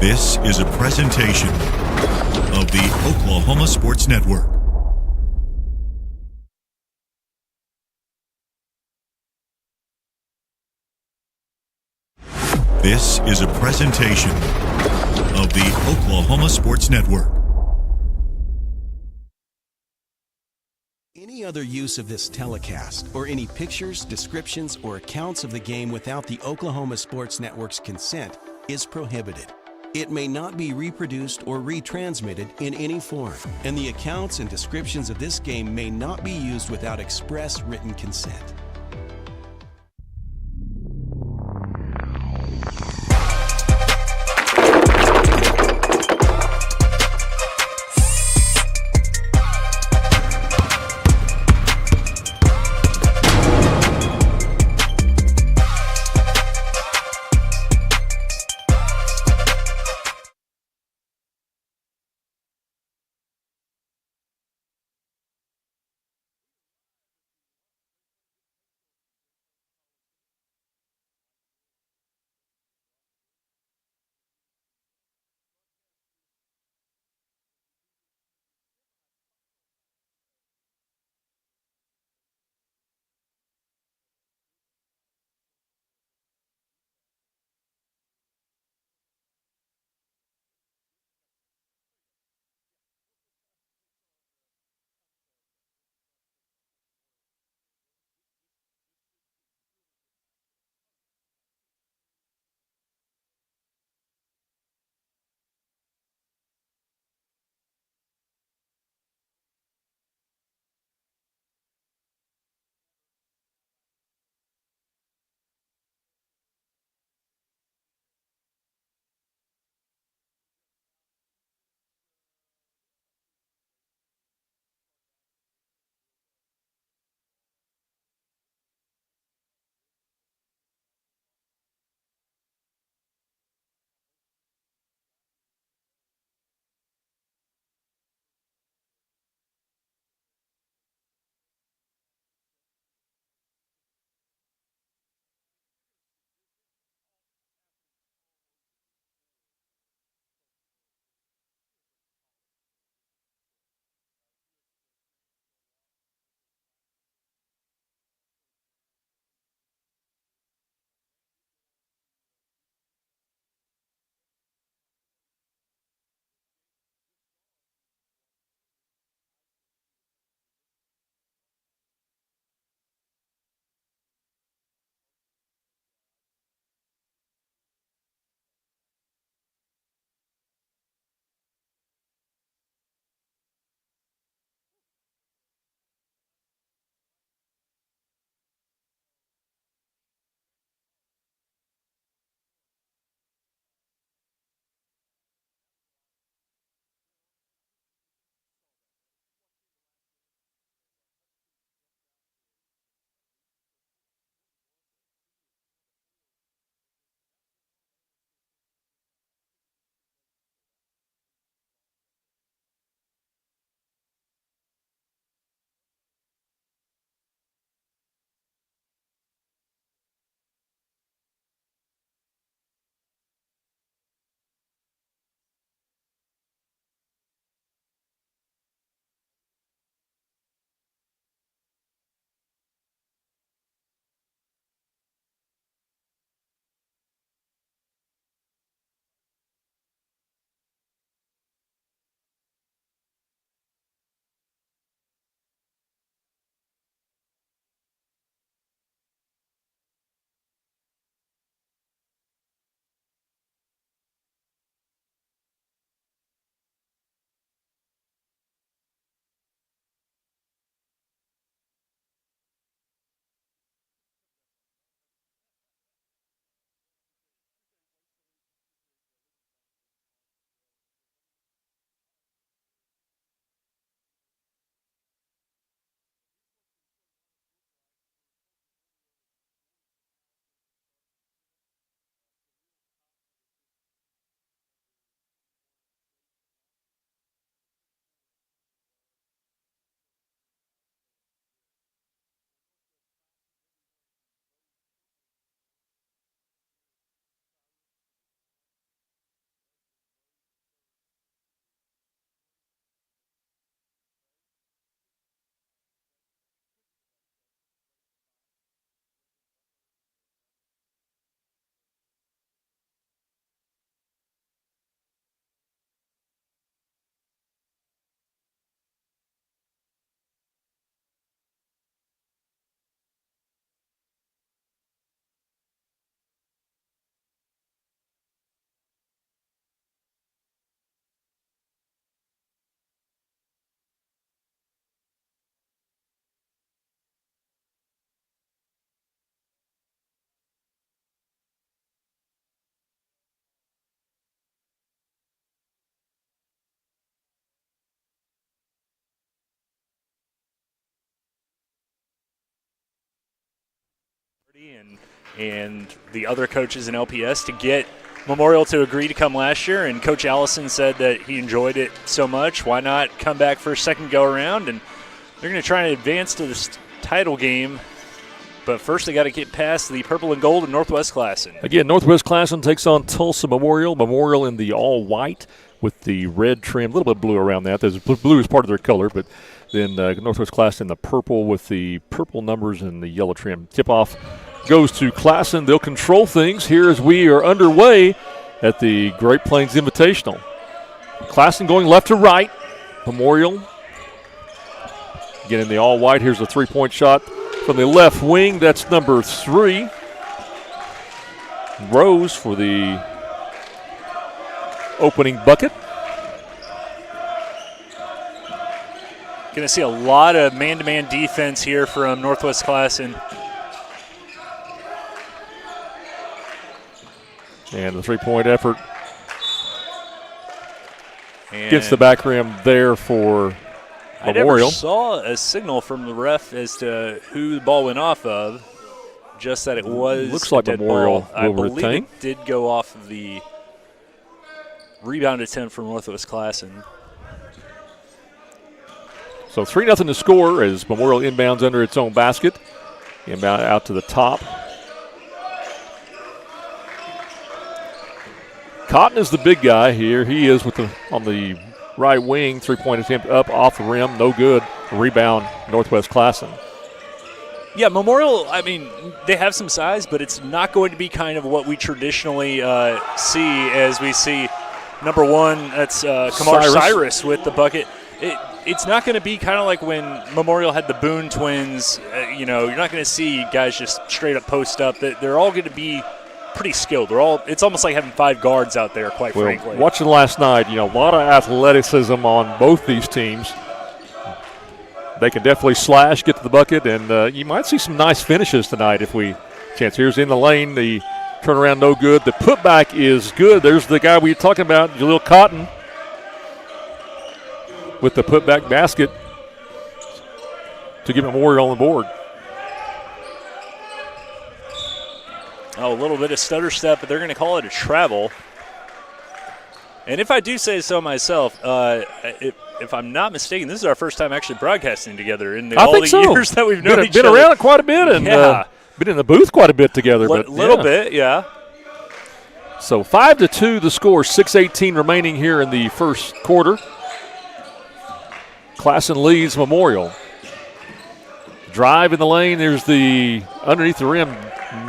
This is a presentation of the Oklahoma Sports Network. This is a presentation of the Oklahoma Sports Network. Any other use of this telecast or any pictures, descriptions, or accounts of the game without the Oklahoma Sports Network's consent is prohibited. It may not be reproduced or retransmitted in any form, and the accounts and descriptions of this game may not be used without express written consent. and the other coaches in LPS to get Memorial to agree to come last year, and Coach Allison said that he enjoyed it so much, why not come back for a second go-around, and they're going to try and advance to this title game, but first they got to get past the purple and gold in Northwest Classen. Again, Northwest Classen takes on Tulsa Memorial. Memorial in the all-white with the red trim, a little bit of blue around that. There's blue is part of their color, but then Northwest Classen in the purple with the purple numbers and the yellow trim. Tip-off goes to Classen. They'll control things here as we are underway at the Great Plains Invitational. Classen going left to right. Memorial again in the all-white. Here's a three-point shot from the left wing. That's number 3. Rose for the opening bucket. Going to see a lot of man-to-man defense here from Northwest Classen. And the three-point effort against the back rim there for Memorial. I never saw a signal from the ref as to who the ball went off of, just that it was looks like Memorial ball. I believe retain. it did go off of the rebound attempt from Northwest Classen. So 3-0 to score as Memorial inbounds under its own basket. Inbound out to the top. Cotton is the big guy here. He is on the right wing. Three-point attempt up off the rim. No good. Rebound, Northwest Classen. Yeah, Memorial, I mean, they have some size, but it's not going to be kind of what we traditionally see as we see number 1, that's Kamar Cyrus with the bucket. It's not going to be kind of like when Memorial had the Boone twins. You're not going to see guys just straight up post up. They're all going to be pretty skilled. It's almost like having 5 guards out there, quite frankly. Watching last night, a lot of athleticism on both these teams. They can definitely slash, get to the bucket, and you might see some nice finishes tonight if we chance. Here's in the lane, the turnaround no good. The putback is good. There's the guy we were talking about, Jaleel Cotton, with the putback basket to get Memorial on the board. A little bit of stutter step, but they're going to call it a travel. And if I do say so myself, if I'm not mistaken, this is our first time actually broadcasting together in all the years that we've known each other. Been around quite a bit and been in the booth quite a bit together. A little bit, yeah. So 5-2 the score, 6:18 remaining here in the first quarter. Classen leads Memorial. Drive in the lane. There's the underneath the rim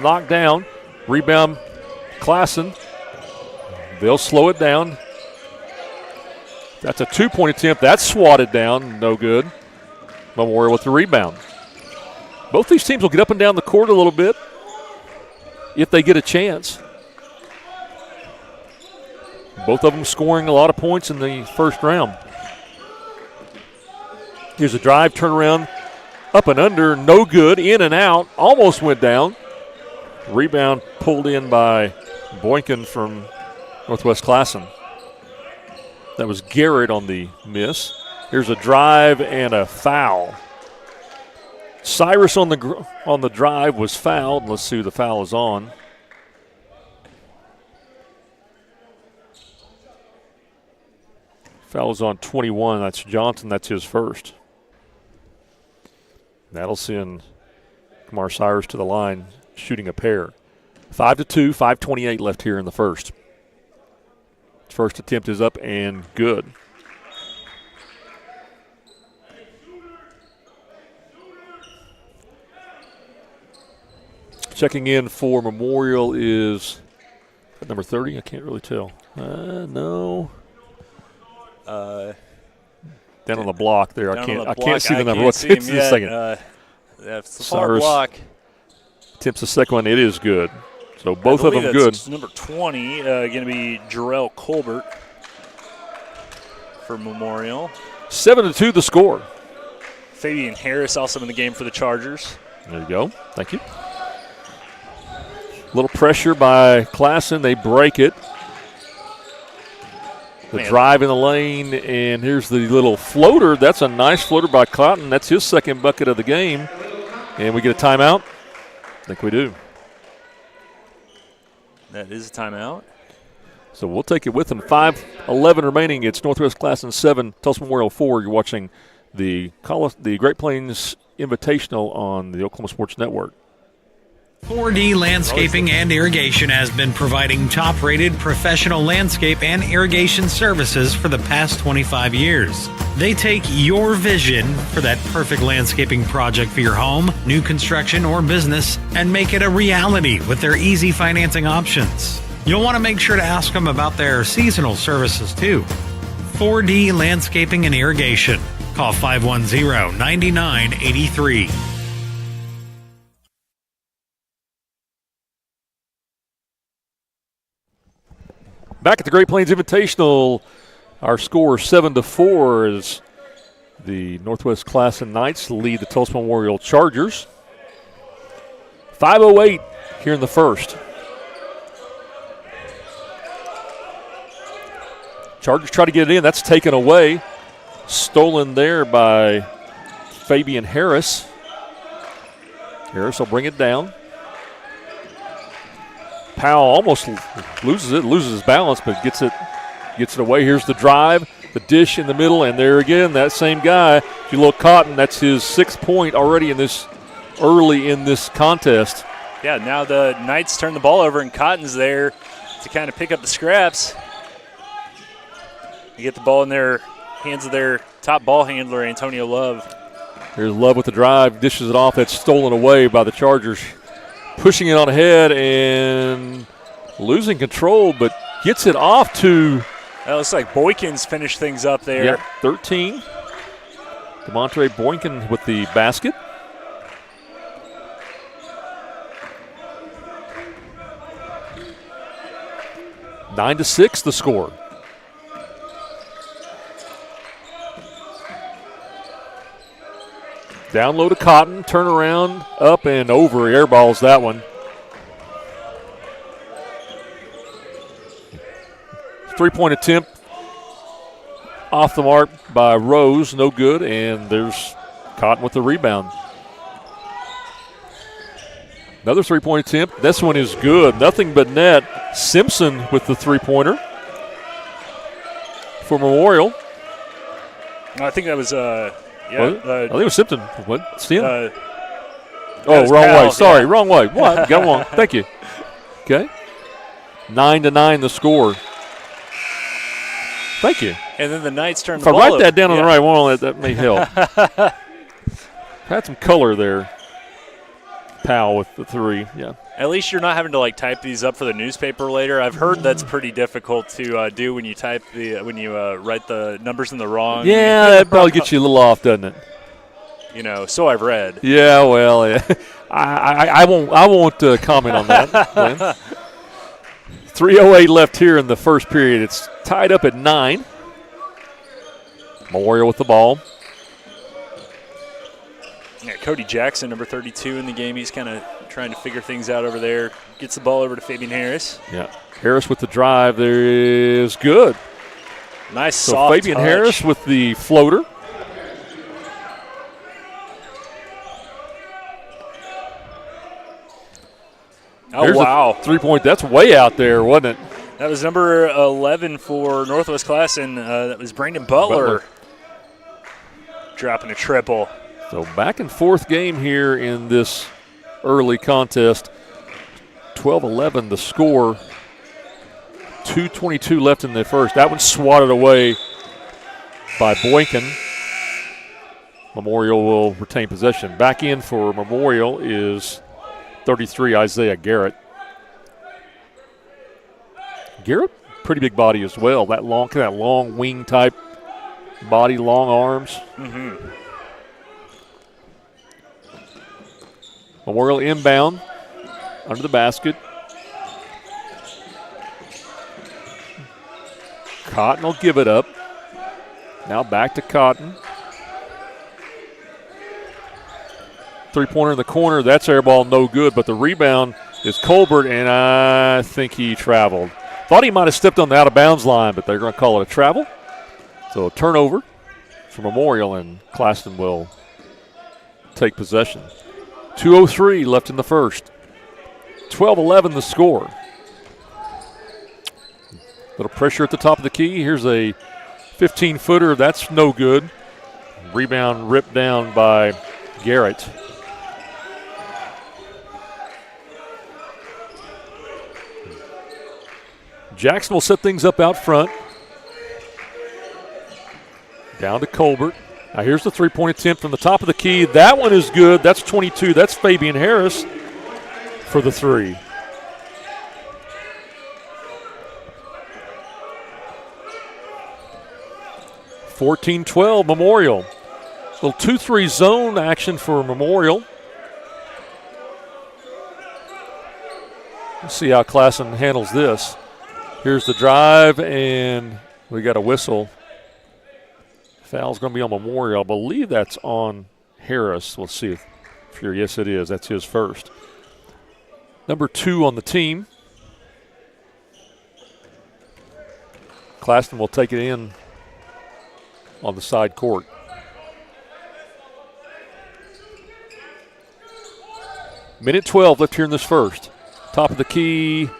knocked down. Rebound Classen. They'll slow it down. That's a 2-point attempt. That's swatted down. No good. Memorial with the rebound. Both these teams will get up and down the court a little bit if they get a chance. Both of them scoring a lot of points in the first round. Here's a drive, turnaround, up and under, no good, in and out, almost went down. Rebound pulled in by Boykin from Northwest Classen. That was Garrett on the miss. Here's a drive and a foul. Cyrus on the drive was fouled. Let's see who the foul is on. Foul is on 21. That's Johnson. That's his first. That'll send Kamar Cyrus to the line, shooting a pair. 5-2, 5:28 left here in the first. First attempt is up and good. Checking in for Memorial is number 30. I can't really tell. No. Down on the block there. I can't see the number. It's the second. That's the far block. Tips the second one. It is good. So both of them good. Number 20 going to be Jarrell Colbert for Memorial. 7-2 the score. Fabian Harris also in the game for the Chargers. There you go. Thank you. Little pressure by Classen. They break it. The drive in the lane, and here's the little floater. That's a nice floater by Cotton. That's his second bucket of the game. And we get a timeout. I think we do. That is a timeout. So we'll take it with them. 5:11 remaining. It's Northwest Classen 7, Tulsa Memorial 4. You're watching the Great Plains Invitational on the Oklahoma Sports Network. 4D Landscaping and Irrigation has been providing top-rated professional landscape and irrigation services for the past 25 years. They take your vision for that perfect landscaping project for your home, new construction, or business and make it a reality with their easy financing options. You'll want to make sure to ask them about their seasonal services too. 4D Landscaping and Irrigation. Call 510-9983. Back at the Great Plains Invitational, our score 7-4 as the Northwest Classen Knights lead the Tulsa Memorial Chargers. 5:08 here in the first. Chargers try to get it in. That's taken away. Stolen there by Fabian Harris. Harris will bring it down. Powell almost loses his balance, but gets it away. Here's the drive, the dish in the middle, and there again, that same guy. If you look, Cotton, that's his 6th point already early in this contest. Yeah, now the Knights turn the ball over, and Cotton's there to kind of pick up the scraps. They get the ball in their hands of their top ball handler, Antonio Love. Here's Love with the drive, dishes it off. That's stolen away by the Chargers. Pushing it on ahead and losing control, but gets it off to. That looks like Boykins finished things up there. Yep, 13. DeMontre Boykin with the basket. Nine to 6 the score. Down low to Cotton, turn around, up and over, airballs that one. Three-point attempt off the mark by Rose, no good, and there's Cotton with the rebound. Another three-point attempt. This one is good, nothing but net. Simpson with the three-pointer for Memorial. I think that was I think it was Simpson. What? Steen? Wrong wrong way. Sorry, yeah. Wrong way. What? Got wrong. Thank you. Okay. 9-9 the score. Thank you. And then the Knights turn the ball over. If I write that down on the right one, that may help. Had some color there. Powell with the three. Yeah. At least you're not having to type these up for the newspaper later. I've heard that's pretty difficult to do when you write the numbers in the wrong. Yeah, that probably gets you a little off, doesn't it? So I've read. Yeah, well, yeah. I won't comment on that. 3:08 left here in the first period. It's tied up at 9. Memorial with the ball. Yeah, Cody Jackson, number 32 in the game. He's kind of trying to figure things out over there. Gets the ball over to Fabian Harris. Yeah, Harris with the drive. There is good. Nice so soft Fabian touch. Harris with the floater. Oh, wow. 3-point. That's way out there, wasn't it? That was number 11 for Northwest Classen. That was Brandon Butler. Dropping a triple. So back and forth game here in this early contest. 12-11 the score. 2:22 left in the first. That one swatted away by Boykin. Memorial will retain possession. Back in for Memorial is 33, Isaiah Garrett. Garrett, pretty big body as well. That long wing type body, long arms. Mm-hmm. Memorial inbound under the basket. Cotton will give it up. Now back to Cotton. Three-pointer in the corner. That's air ball, no good. But the rebound is Colbert, and I think he traveled. Thought he might have stepped on the out-of-bounds line, but they're going to call it a travel. So a turnover for Memorial, and Classen will take possession. 2:03 left in the first. 12-11 the score. Little pressure at the top of the key. Here's a 15-footer. That's no good. Rebound ripped down by Garrett. Jackson will set things up out front. Down to Colbert. Now here's the three-point attempt from the top of the key. That one is good. That's 22. That's Fabian Harris for the three. (14-12) Memorial. Little 2-3 zone action for Memorial. Let's see how Classen handles this. Here's the drive, and we got a whistle. Foul's going to be on Memorial. I believe that's on Harris. We'll see if you're, yes, it is. That's his first. Number 2 on the team. Classen will take it in on the side court. Minute 12 left here in this first. Top of the key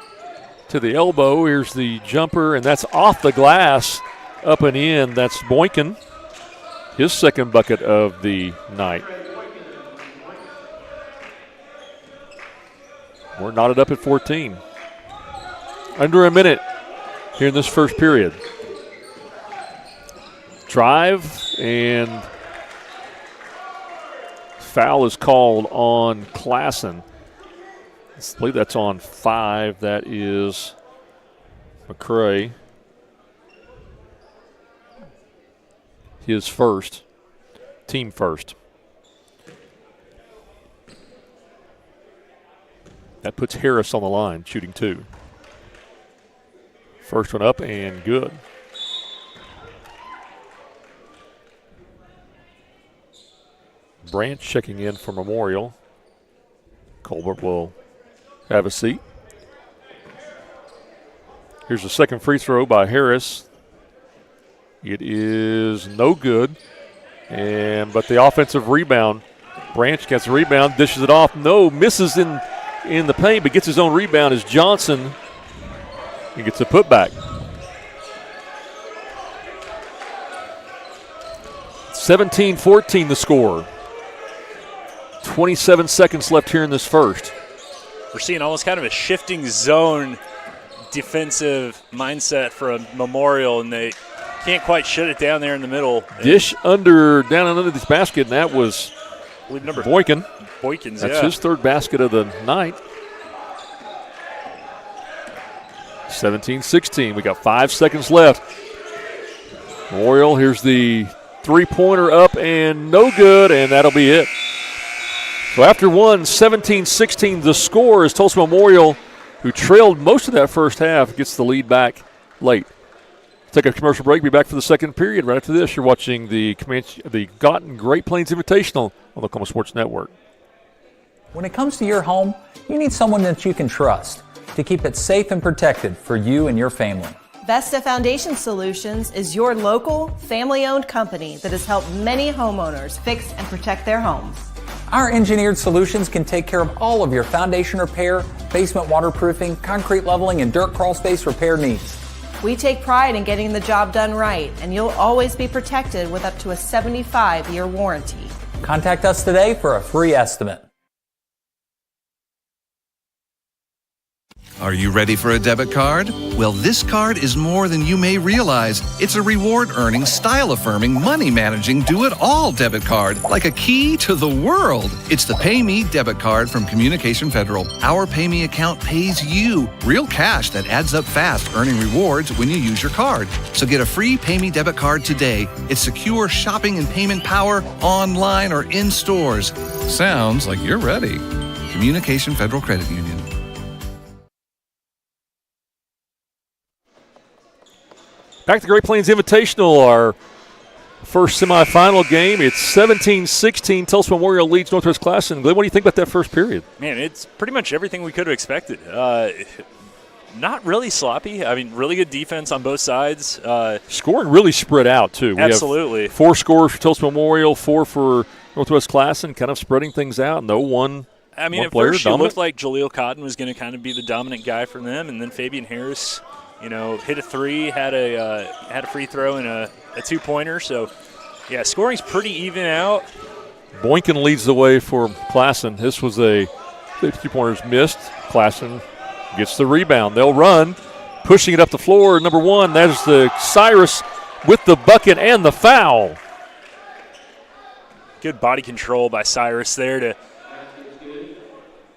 to the elbow. Here's the jumper, and that's off the glass, up and in. That's Boykin, his second bucket of the night. We're knotted up at 14. Under a minute here in this first period. Drive, and foul is called on Classen. I believe that's on 5. That is McCray. His first. Team first. That puts Harris on the line, shooting 2. First one up and good. Branch checking in for Memorial. Colbert will have a seat. Here's the second free throw by Harris. It is no good. But the offensive rebound. Branch gets the rebound, dishes it off. No, misses in the paint, but gets his own rebound is Johnson. He gets a putback. 17-14 the score. 27 seconds left here in this first. We're seeing almost kind of a shifting zone defensive mindset for a Memorial, and they can't quite shut it down there in the middle. Dish down under this basket, and that was Boykin. Boykins, That's his third basket of the night. 17-16. We got 5 seconds left. Memorial, here's the three-pointer up and no good, and that'll be it. So after 17-16, the score is Tulsa Memorial, who trailed most of that first half, gets the lead back late. Take a commercial break. Be back for the second period. Right after this, you're watching the Gotten Great Plains Invitational on the Oklahoma Sports Network. When it comes to your home, you need someone that you can trust to keep it safe and protected for you and your family. Vesta Foundation Solutions is your local, family-owned company that has helped many homeowners fix and protect their homes. Our engineered solutions can take care of all of your foundation repair, basement waterproofing, concrete leveling, and dirt crawl space repair needs. We take pride in getting the job done right, and you'll always be protected with up to a 75-year warranty. Contact us today for a free estimate. Are you ready for a debit card? Well, this card is more than you may realize. It's a reward-earning, style-affirming, money-managing, do-it-all debit card, like a key to the world. It's the Pay Me debit card from Communication Federal. Our Pay Me account pays you real cash that adds up fast, earning rewards when you use your card. So get a free Pay Me debit card today. It's secure shopping and payment power, online or in stores. Sounds like you're ready. Communication Federal Credit Union. Back to Great Plains Invitational, our first semifinal game. It's 17-16. Tulsa Memorial leads Northwest Classen. Glenn, what do you think about that first period? Man, it's pretty much everything we could have expected. Not really sloppy. I mean, really good defense on both sides. Scoring really spread out, too. Absolutely. We have 4 scores for Tulsa Memorial, 4 for Northwest Classen, kind of spreading things out. No one I mean, one at player, first dominant. it looked like Jaleel Cotton was going to kind of be the dominant guy for them, and then Fabian Harris, hit a three, had a free throw and a two-pointer. So, yeah, scoring's pretty even out. Boynton leads the way for Classen. This was a 2-pointers missed. Classen gets the rebound. They'll run, pushing it up the floor. Number one, that is the Cyrus with the bucket and the foul. Good body control by Cyrus there to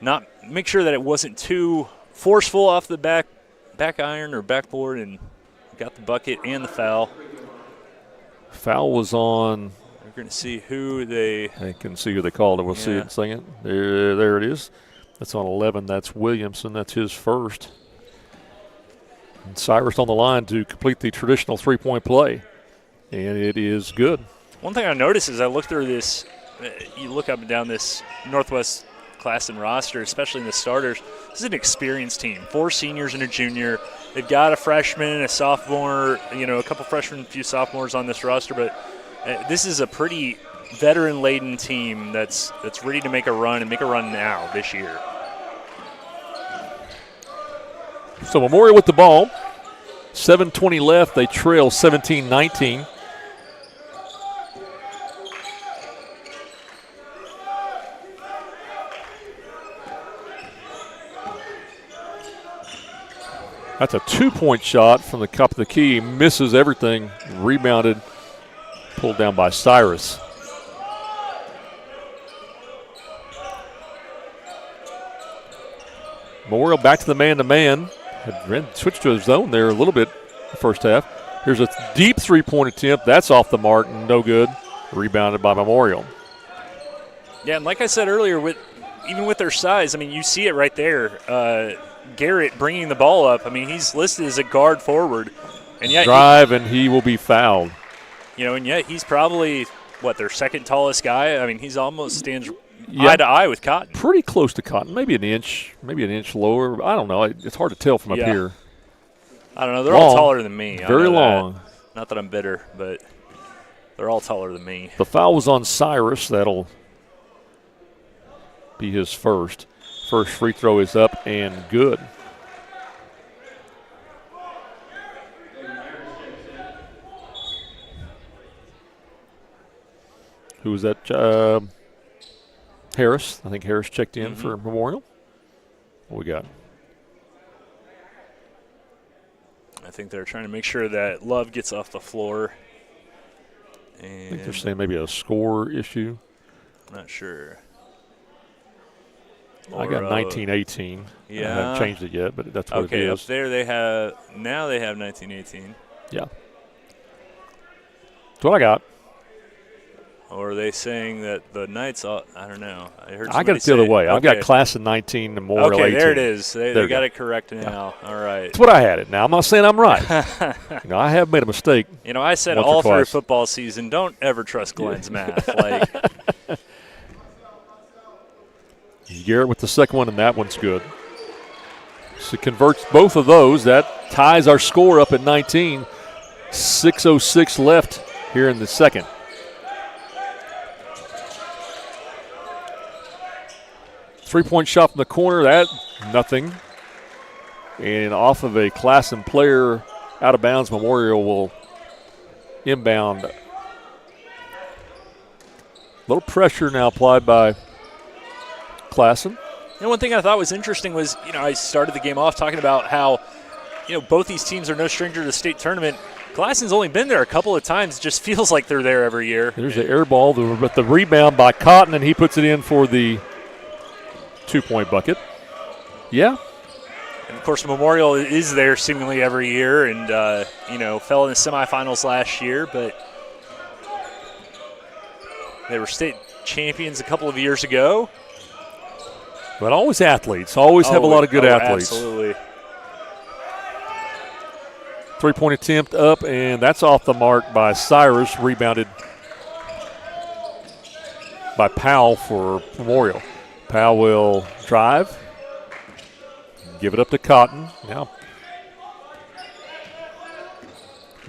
not make sure that it wasn't too forceful off the back iron or backboard, and got the bucket and the foul. Foul was on. We're going to see who they. I can see who they called it. We'll see it in a second. There it is. That's on 11. That's Williamson. That's his first. And Cyrus on the line to complete the traditional three-point play, and it is good. One thing I noticed as I look through this, you look up and down this Northwest Classen roster, especially in the starters, this is an experienced team. 4 seniors and a junior. They've got a freshman, a sophomore, a couple freshmen, a few sophomores on this roster, but this is a pretty veteran-laden team that's ready to make a run and make a run now this year. So Memorial with the ball. 7:20 left. They trail 17-19. That's a 2-point shot from the cup of the key. Misses everything. Rebounded. Pulled down by Cyrus. Memorial back to the man-to-man. Had switched to his zone there a little bit the first half. Here's a deep three-point attempt. That's off the mark. No good. Rebounded by Memorial. Yeah, and like I said earlier, even with their size, I mean, you see it right there. Garrett bringing the ball up. I mean, he's listed as a guard forward. And yet drive, and he will be fouled. And yet he's probably, their second tallest guy. I mean, he's almost stands eye to eye with Cotton. Pretty close to Cotton, maybe an inch lower. I don't know. It's hard to tell from up here. I don't know. They're all taller than me. Very long. Not that I'm bitter, but they're all taller than me. The foul was on Cyrus. That'll be his first. First free throw is up and good. Who was that? Harris. I think Harris checked in for Memorial. What we got? I think they're trying to make sure that Love gets off the floor. And I think they're saying maybe a score issue. Not sure. I got 1918. Yeah. I haven't changed it yet, but that's what it is. Okay, up there they have 1918. Yeah. That's what I got. Or are they saying that the Knights, I don't know. I got it the other way. I've got Classen 19, Memorial 18. Okay, there it is. They got it correct now. Yeah. All right. That's what I had it now. I'm not saying I'm right. I have made a mistake. I said all through football season, don't ever trust Glenn's math. Garrett with the second one, and that one's good. So converts both of those. That ties our score up at 19. 6:06 left here in the second. Three-point shot from the corner. That, nothing. And off of a Classen player out of bounds, Memorial will inbound. A little pressure now applied by Classen. One thing I thought was interesting was, I started the game off talking about how, both these teams are no stranger to the state tournament. Classen's only been there a couple of times. It just feels like they're there every year. There's the air ball, but the rebound by Cotton, and he puts it in for the 2-point bucket. Yeah. And, of course, Memorial is there seemingly every year and, fell in the semifinals last year, but they were state champions a couple of years ago. But always athletes. Always have a lot of good athletes. Absolutely. Three-point attempt up, and that's off the mark by Cyrus. Rebounded by Powell for Memorial. Powell will drive. Give it up to Cotton. Now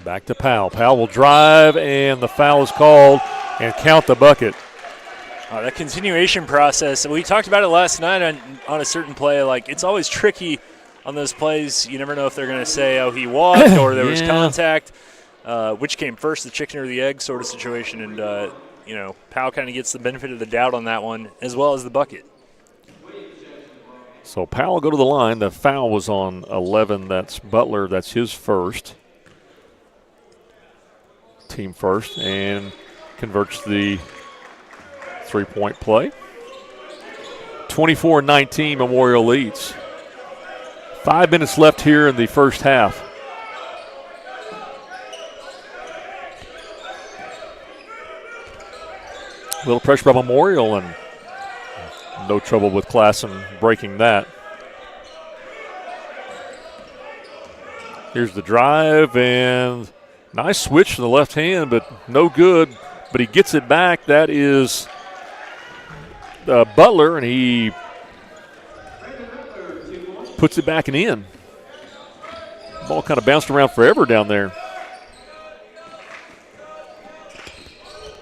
back to Powell. Powell will drive, and the foul is called, and count the bucket. That continuation process, we talked about it last night on a certain play. Like, it's always tricky on those plays. You never know if they're going to say, oh, he walked or there was contact. Which came first, the chicken or the egg sort of situation. And, Powell kind of gets the benefit of the doubt on that one, as well as the bucket. So Powell will go to the line. The foul was on 11. That's Butler. That's his first. Team first. And converts the three-point play. 24-19, Memorial leads. 5 minutes left here in the first half. A little pressure by Memorial, and no trouble with Classen breaking that. Here's the drive, and nice switch to the left hand, but no good. But he gets it back. That is Butler, and he puts it back and in. Ball kind of bounced around forever down there.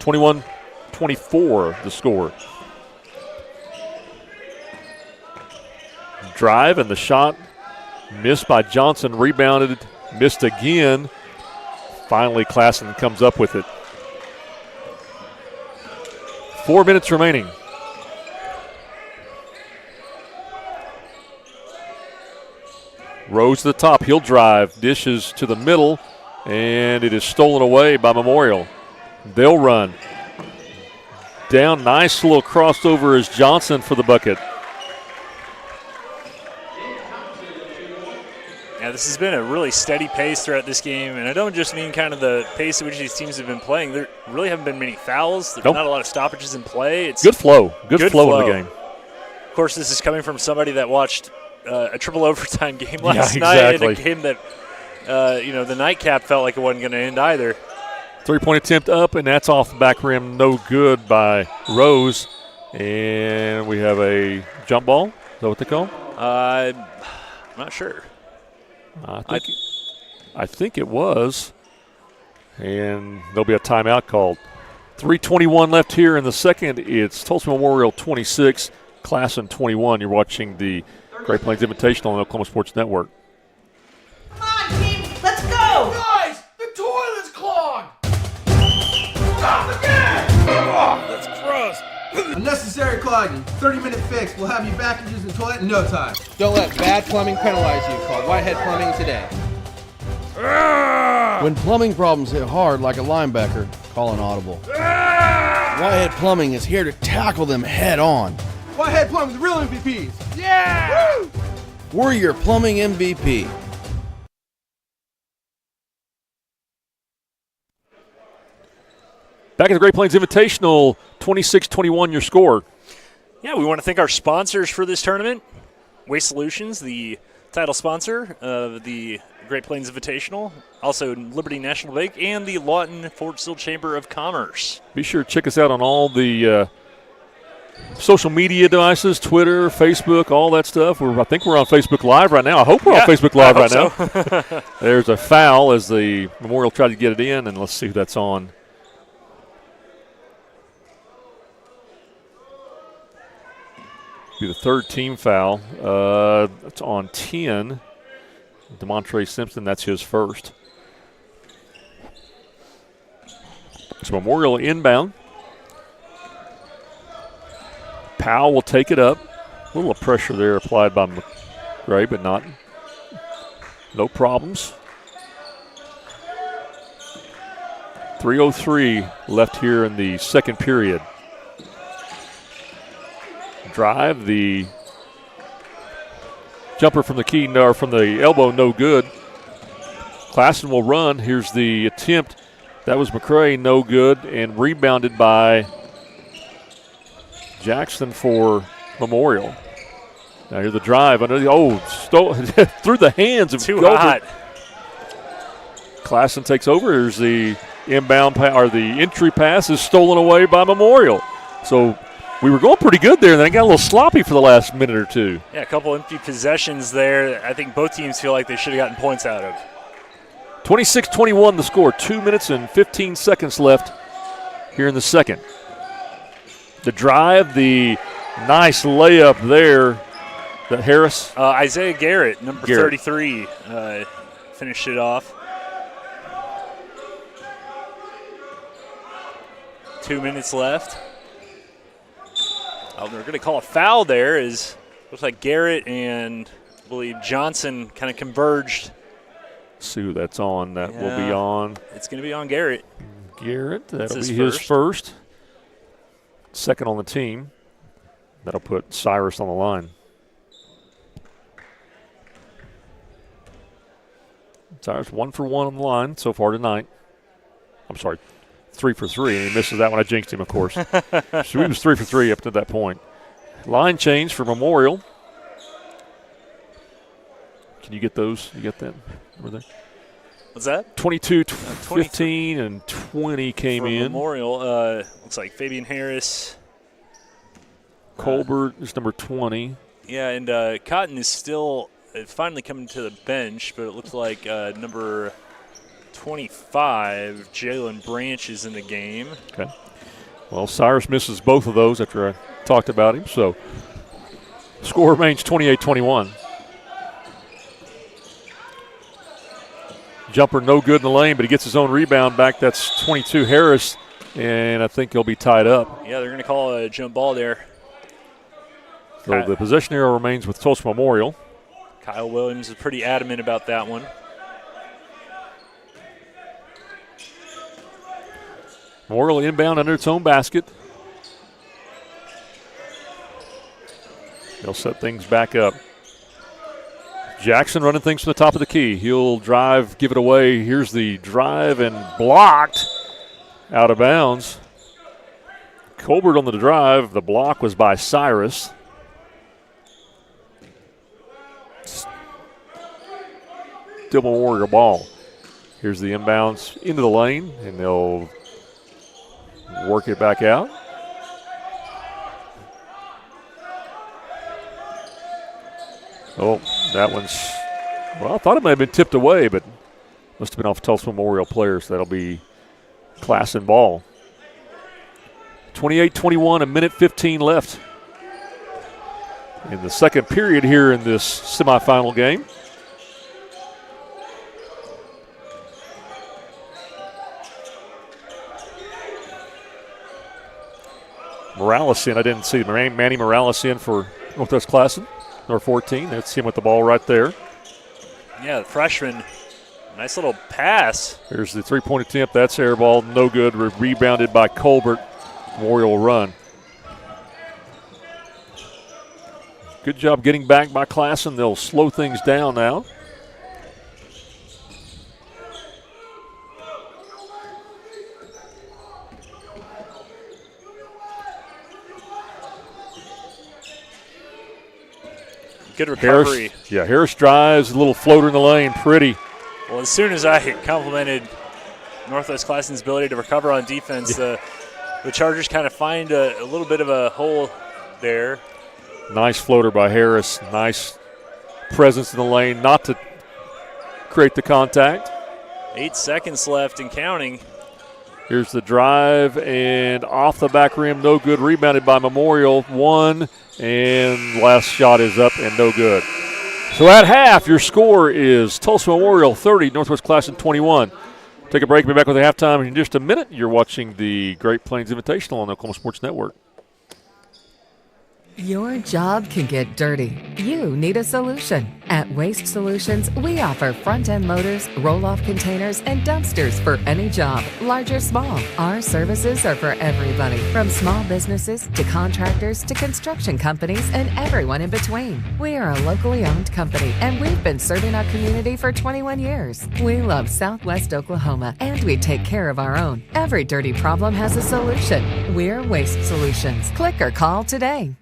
21-24 the score. Drive, and the shot missed by Johnson, rebounded, missed again. Finally, Classen comes up with it. 4 minutes remaining. Rose to the top, he'll drive, dishes to the middle, and it is stolen away by Memorial. They'll run. Down, nice little crossover is Johnson for the bucket. Yeah, this has been a really steady pace throughout this game, and I don't just mean kind of the pace at which these teams have been playing. There really haven't been many fouls. There's not a lot of stoppages in play. It's good flow. Good flow in the game. Of course, this is coming from somebody that watched a triple overtime game last night, in a game that, the nightcap felt like it wasn't going to end either. Three-point attempt up, and that's off the back rim. No good by Rose. And we have a jump ball. Is that what they call? I'm not sure. I think it was. And there'll be a timeout called. 3:21 left here in the second. It's Tulsa Memorial 26, Classen 21. You're watching the Great Plains Invitational on Oklahoma Sports Network. Come on, team, let's go! Guys, the toilet's clogged! Stop again! Oh, that's gross. Unnecessary clogging. 30-minute fix. We'll have you back and using the toilet in no time. Don't let bad plumbing penalize you. Call Whitehead Plumbing today. When plumbing problems hit hard like a linebacker, call an audible. Whitehead Plumbing is here to tackle them head on. Whitehead Plumbing, the real MVPs. Yeah! Woo! We're your plumbing MVP. Back at the Great Plains Invitational, 26-21 your score. Yeah, we want to thank our sponsors for this tournament. Waste Solutions, the title sponsor of the Great Plains Invitational, also Liberty National Bank, and the Lawton Fort Sill Chamber of Commerce. Be sure to check us out on all the social media devices, Twitter, Facebook, all that stuff. I think we're on Facebook Live right now. I hope we're on Facebook Live right now. There's a foul as the Memorial tried to get it in, and let's see who that's on. Be the third team foul. It's on 10. DeMontre Simpson, that's his first. So Memorial inbound. Powell will take it up. A little pressure there applied by McRae, but no problems. 3:03 left here in the second period. Drive, the jumper from the key, or from the elbow, no good. Classen will run. Here's the attempt. That was McRae, no good, and rebounded by Jackson for Memorial. Now here's the drive under the through the hands of too Goldberg. hot. Classen takes over. Here's the inbound or the entry pass is stolen away by Memorial. So we were going pretty good there, and then it got a little sloppy for the last minute or two. Yeah, a couple empty possessions there. I think both teams feel like they should have gotten points out of. 26-21 the score. 2 minutes and 15 seconds left here in the second. The drive, the nice layup there. That Harris? Isaiah Garrett, number 33, finished it off. 2 minutes left. Oh, they're going to call a foul there. Looks like Garrett and I believe Johnson kind of converged. See who that's on. That will be on. It's going to be on Garrett. Garrett, that'll be his first. Second on the team. That'll put Cyrus on the line. Cyrus 1 for 1 on the line so far tonight. I'm sorry, 3 for 3, and he misses that one. I jinxed him, of course. So he was 3 for 3 up to that point. Line change for Memorial. Can you get those? You get that? Over there? What's that? 22, 15, and 20 came for in. Memorial, looks like Fabian Harris. Colbert is number 20. Yeah, and Cotton is still finally coming to the bench, but it looks like number 25, Jalen Branch, is in the game. Okay. Well, Cyrus misses both of those after I talked about him, so score remains 28-21. Jumper no good in the lane, but he gets his own rebound back. That's 22 Harris, and I think he'll be tied up. Yeah, they're going to call a jump ball there. So the possession arrow remains with Tulsa Memorial. Kyle Williams is pretty adamant about that one. Memorial inbound under its own basket. They'll set things back up. Jackson running things from the top of the key. He'll drive, give it away. Here's the drive and blocked out of bounds. Colbert on the drive. The block was by Cyrus. Still Memorial ball. Here's the inbounds into the lane, and they'll work it back out. Oh, that one's, well, I thought it might have been tipped away, but must have been off Tulsa Memorial players. That'll be Classen ball. 28-21, a minute 15 left in the second period here in this semifinal game. Morales in. I didn't see Manny Morales in for Northwest Classen. Number 14. That's him with the ball right there. Yeah, the freshman. Nice little pass. Here's the three-point attempt. That's air ball. No good. Rebounded by Colbert. Memorial run. Good job getting back by Classen. They'll slow things down now. Good recovery. Harris drives, a little floater in the lane, pretty. Well, as soon as I complimented Northwest Classen's ability to recover on defense, the Chargers kind of find a little bit of a hole there. Nice floater by Harris. Nice presence in the lane, not to create the contact. 8 seconds left and counting. Here's the drive, and off the back rim, no good. Rebounded by Memorial. One, and last shot is up and no good. So at half, your score is Tulsa Memorial 30, Northwest Classen 21. Take a break. Be back with the halftime in just a minute. You're watching the Great Plains Invitational on the Oklahoma Sports Network. Your job can get dirty. You need a solution. At Waste Solutions, we offer front-end loaders, roll-off containers, and dumpsters for any job, large or small. Our services are for everybody, from small businesses to contractors to construction companies and everyone in between. We are a locally owned company, and we've been serving our community for 21 years. We love Southwest Oklahoma, and we take care of our own. Every dirty problem has a solution. We're Waste Solutions. Click or call today.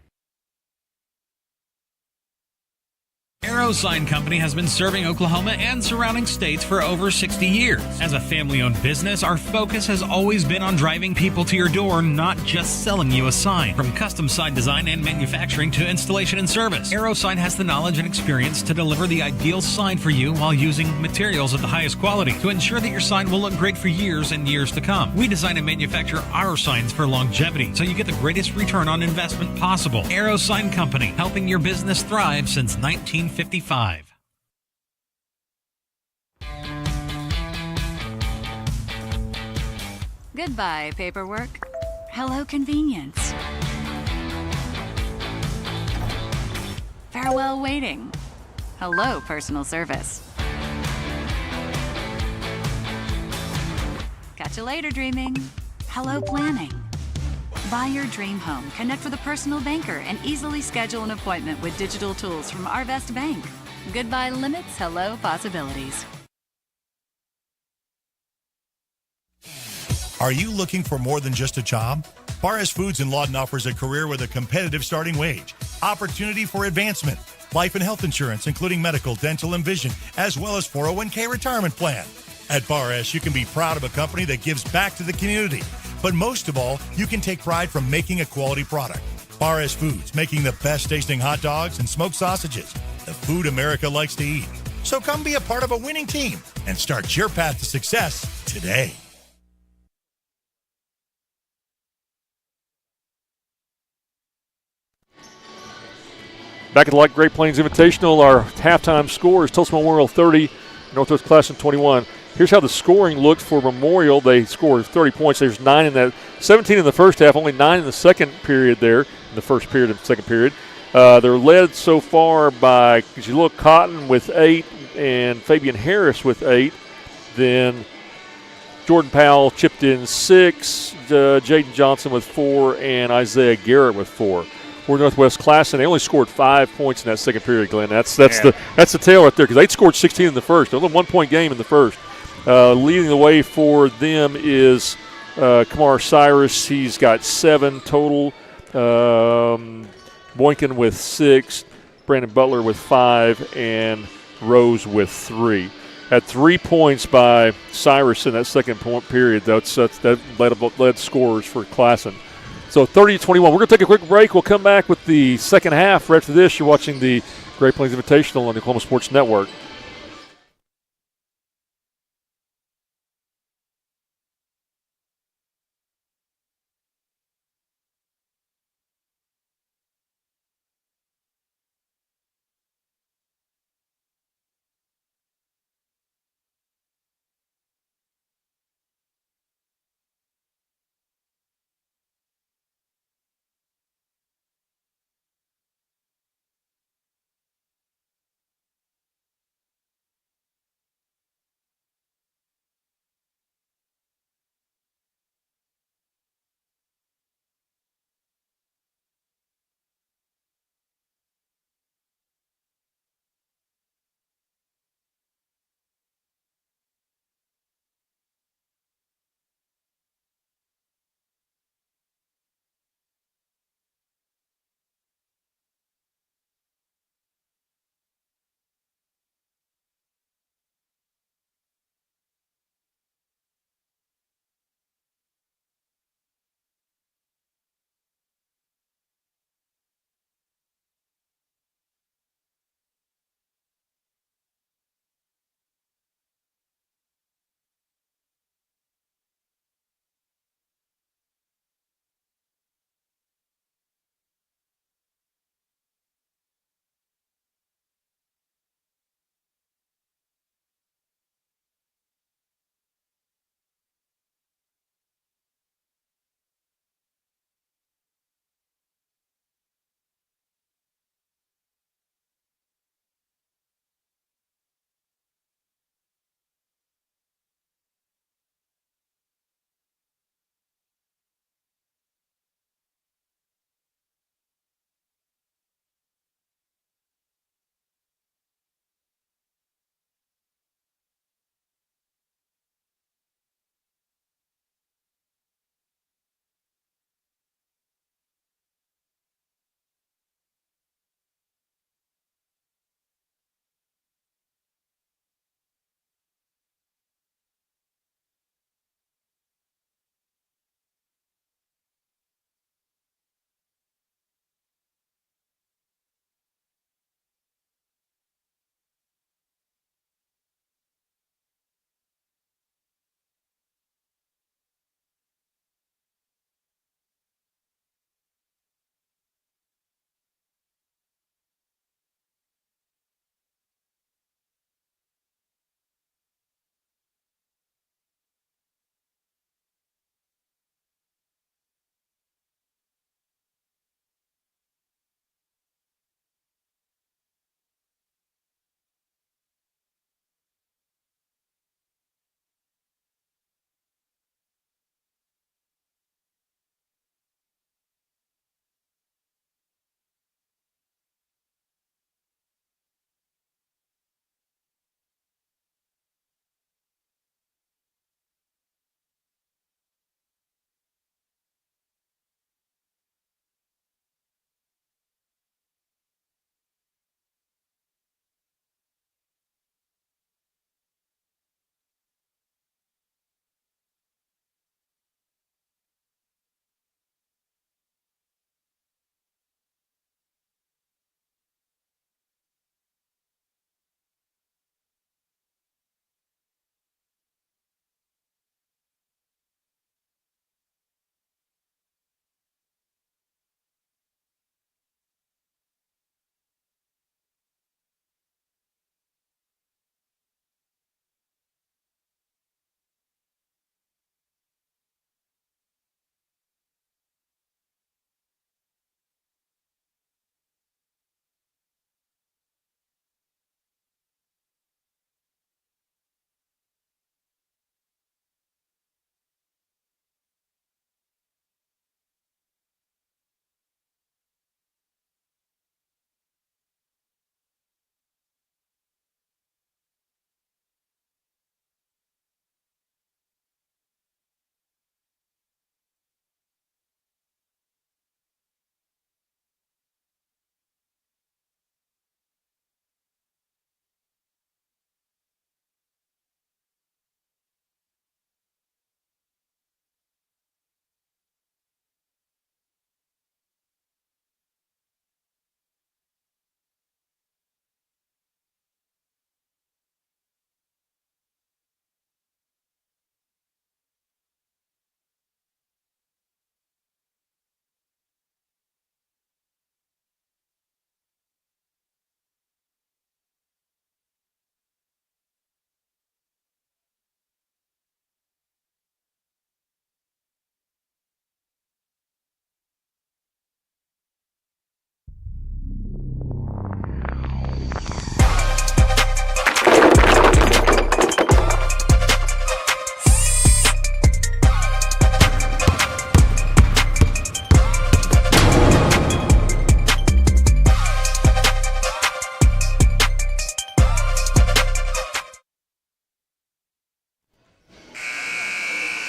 Arrow Sign Company has been serving Oklahoma and surrounding states for over 60 years. As a family-owned business, our focus has always been on driving people to your door, not just selling you a sign. From custom sign design and manufacturing to installation and service, Arrow Sign has the knowledge and experience to deliver the ideal sign for you while using materials of the highest quality to ensure that your sign will look great for years and years to come. We design and manufacture our signs for longevity, so you get the greatest return on investment possible. Arrow Sign Company, helping your business thrive since 1955. Goodbye, paperwork. Hello, convenience. Farewell, waiting. Hello, personal service. Catch you later, dreaming. Hello, planning. Buy your dream home, connect with a personal banker, and easily schedule an appointment with digital tools from Arvest Bank. Goodbye limits, hello possibilities. Are you looking for more than just a job? Barres Foods in Lawton offers a career with a competitive starting wage, opportunity for advancement, life and health insurance, including medical, dental, and vision, as well as 401k retirement plan. At Barres, you can be proud of a company that gives back to the community. But most of all, you can take pride from making a quality product. Barres Foods, making the best tasting hot dogs and smoked sausages, the food America likes to eat. So come be a part of a winning team and start your path to success today. Back at the Great Plains Invitational, our halftime score is Tulsa Memorial 30, Northwest Classen 21. Here's how the scoring looked for Memorial. They scored 30 points. There's 9 in that, 17 in the first half, only 9 in the second period there, in the first period and second period. They're led so far by Jalil Cotton with 8 and Fabian Harris with 8. Then Jordan Powell chipped in 6, Jaden Johnson with 4, and Isaiah Garrett with 4. For Northwest Classen, they only scored 5 points in that second period, Glenn. That's the tail right there, because they scored 16 in the first. Only 1-point game in the first. Leading the way for them is Kamar Cyrus. He's got 7 total. Boykin with 6. Brandon Butler with 5. And Rose with 3. Had 3 points by Cyrus in that second period. That led scorers for Classen. So 30-21. We're going to take a quick break. We'll come back with the second half. Right after this, you're watching the Great Plains Invitational on the Oklahoma Sports Network.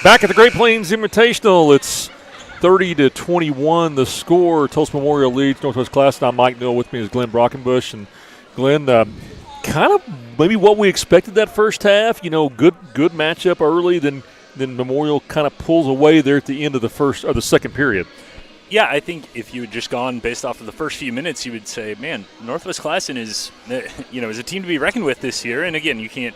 Back at the Great Plains Invitational, it's 30-21 the score. Tulsa Memorial leads Northwest Classen. I'm Mike Newell. With me is Glenn Brockenbush. And Glenn, kind of maybe what we expected that first half. Good matchup early. Then Memorial kind of pulls away there at the end of the second period. Yeah, I think if you had just gone based off of the first few minutes, you would say, man, Northwest Classen is a team to be reckoned with this year. And again, you can't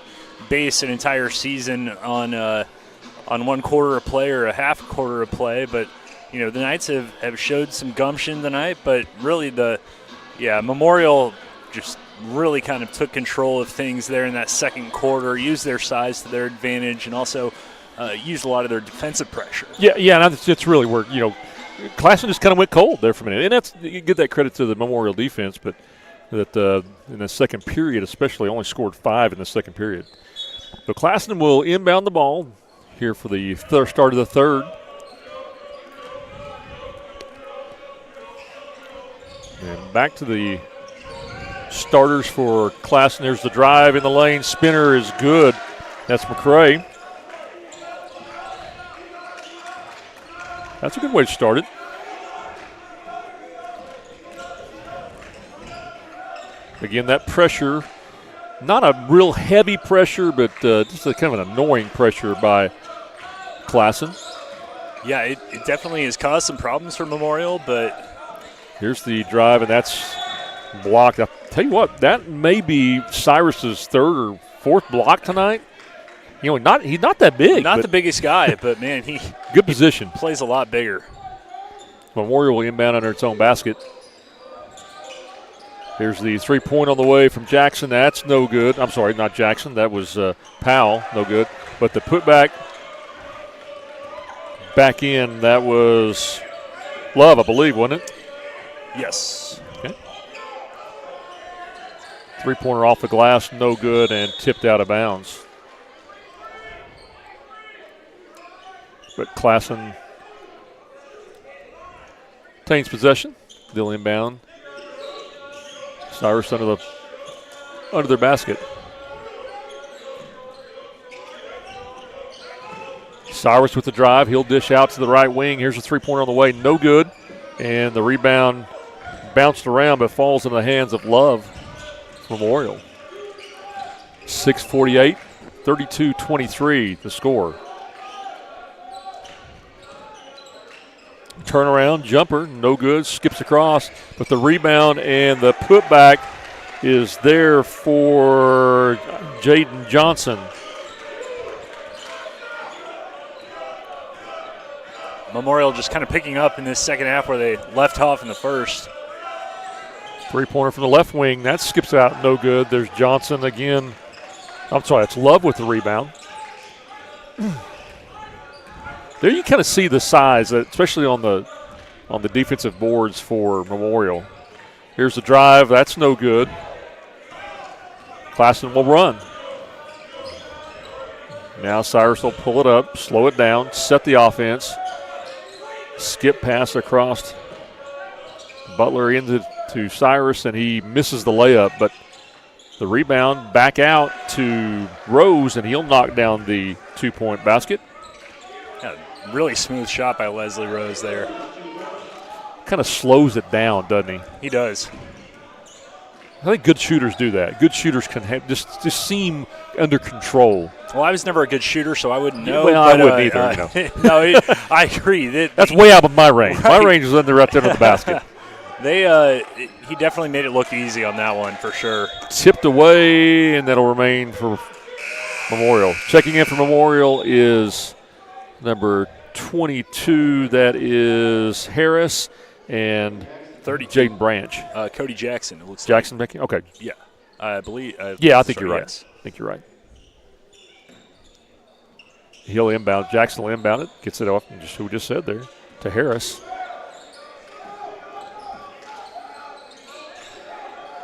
base an entire season on one quarter of play or a half quarter of play, but the Knights have showed some gumption tonight. But really, Memorial just really kind of took control of things there in that second quarter, used their size to their advantage, and also used a lot of their defensive pressure. Yeah, and that's really where Classen just kind of went cold there for a minute, and you give that credit to the Memorial defense, but that in the second period especially only scored 5 in the second period. So Classen will inbound the ball here for the start of the third. And back to the starters for Classen. There's the drive in the lane. Spinner is good. That's McCray. That's a good way to start it. Again, that pressure, not a real heavy pressure, but just a kind of an annoying pressure by Classen. Yeah, it definitely has caused some problems for Memorial, but here's the drive, and that's blocked. I'll tell you what, that may be Cyrus's third or fourth block tonight. He's not that big. Not the biggest guy, but, man, he good position. Plays a lot bigger. Memorial will inbound under its own basket. Here's the three-point on the way from Jackson. That's no good. I'm sorry, not Jackson. That was Powell. No good. But the putback back in, that was Love, I believe, wasn't it? Yes. Okay. Three-pointer off the glass, no good, and tipped out of bounds. But Classen obtains possession. They'll inbound. Cyrus under their basket. Cyrus with the drive. He'll dish out to the right wing. Here's a three-pointer on the way. No good. And the rebound bounced around but falls in the hands of Love. Memorial. 6:48, 32-23 the score. Turnaround, jumper, no good, skips across, but the rebound and the putback is there for Jaden Johnson. Memorial just kind of picking up in this second half where they left off in the first. Three-pointer from the left wing, that skips out, no good. There's Johnson again. I'm sorry, it's Love with the rebound. There you kind of see the size, especially on the defensive boards for Memorial. Here's the drive. That's no good. Classen will run. Now Cyrus will pull it up, slow it down, set the offense. Skip pass across Butler into Cyrus, and he misses the layup, but the rebound back out to Rose, and he'll knock down the two-point basket. Yeah, really smooth shot by Leslie Rose there. Kind of slows it down, doesn't he? He does. I think good shooters do that. Good shooters can just seem under control. Well, I was never a good shooter, so I wouldn't know. Well, I wouldn't either. No, I agree. That's way out of my range. Right. My range is under right there in the basket. He definitely made it look easy on that one for sure. Tipped away, and that'll remain for Memorial. Checking in for Memorial is number 22. That is Harris, and 30. Jaden Branch. Cody Jackson, it looks Jackson like. Jackson, okay. Yeah, I believe. I think you're right. Yes. I think you're right. He'll inbound. Jackson will inbound it. Gets it off, who we just said there, to Harris.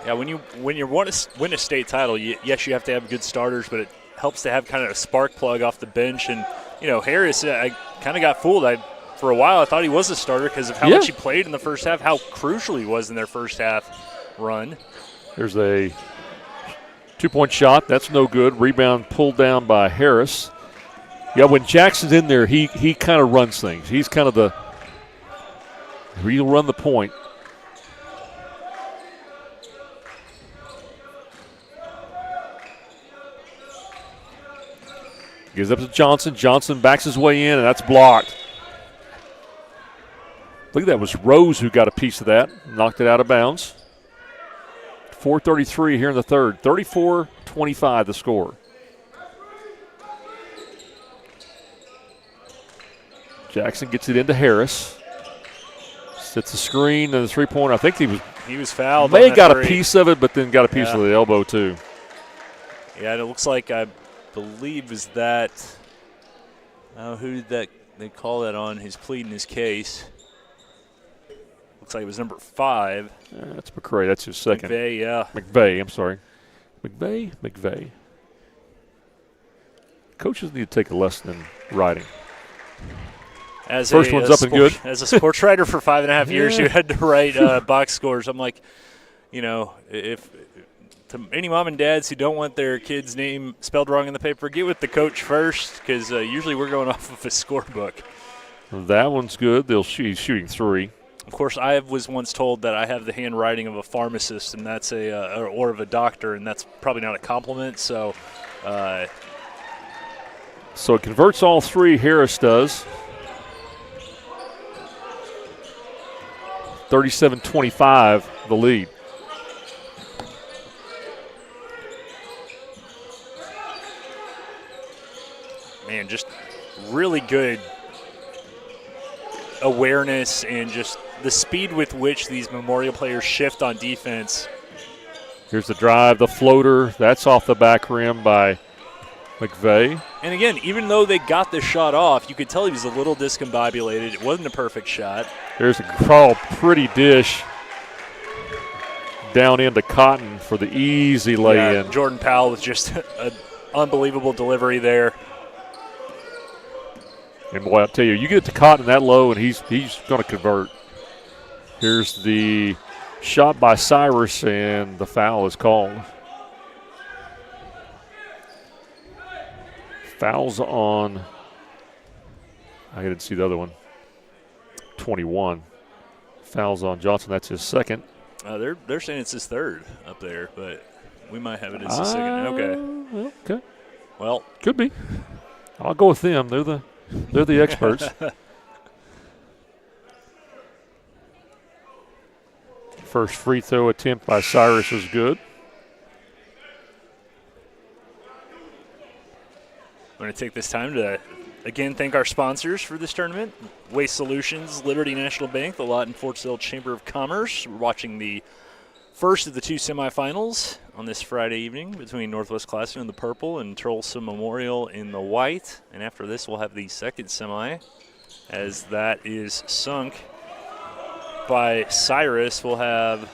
Yeah, when you want to win a state title, yes, you have to have good starters, but it helps to have kind of a spark plug off the bench. And, Harris, I kind of got fooled. For a while, I thought he was a starter because of how much he played in the first half, how crucial he was in their first half run. There's a two-point shot. That's no good. Rebound pulled down by Harris. Yeah, when Jackson's in there, he kind of runs things. He's kind of he'll run the point. Gives up to Johnson. Johnson backs his way in, and that's blocked. I think that was Rose who got a piece of that, knocked it out of bounds. 4:33 here in the third. 34-25 the score. Jackson gets it into Harris. Sets the screen and the three-pointer. I think he was fouled. May have got a piece of it, but then got a piece of the elbow too. Yeah, and it looks like I believe is that who did that they call that on his pleading his case. Looks like it was number 5. That's McCray. That's his second. McVeigh, yeah. McVeigh, I'm sorry. McVeigh. Coaches need to take a lesson in writing. First one's up and good. As a sports writer for 5.5 years, you had to write box scores. I'm like, if to any mom and dads who don't want their kid's name spelled wrong in the paper, get with the coach first, because usually we're going off of a scorebook. That one's good. He's shooting 3. Of course, I was once told that I have the handwriting of a pharmacist, and that's or of a doctor, and that's probably not a compliment. So it converts all 3. Harris does. 37-25, the lead. Man, just really good awareness and just the speed with which these Memorial players shift on defense. Here's the drive, the floater. That's off the back rim by McVeigh. And again, even though they got the shot off, you could tell he was a little discombobulated. It wasn't a perfect shot. There's a pretty dish down into Cotton for the easy lay-in. Yeah, Jordan Powell with just an unbelievable delivery there. And boy, I'll tell you, you get to Cotton that low, and he's going to convert. Here's the shot by Cyrus, and the foul is called. Fouls on, I didn't see the other one, 21. Fouls on Johnson, that's his second. They're saying it's his third up there, but we might have it as his second. Okay. Okay. Well, could be. I'll go with them. They're the experts. First free throw attempt by Cyrus is good. I'm going to take this time to, again, thank our sponsors for this tournament. Waste Solutions, Liberty National Bank, the Lawton Fort Sill Chamber of Commerce. We're watching the first of the 2 semifinals on this Friday evening between Northwest Classen in the purple and Tulsa Memorial in the white. And after this, we'll have the second semi, as that is sunk by Cyrus. We'll have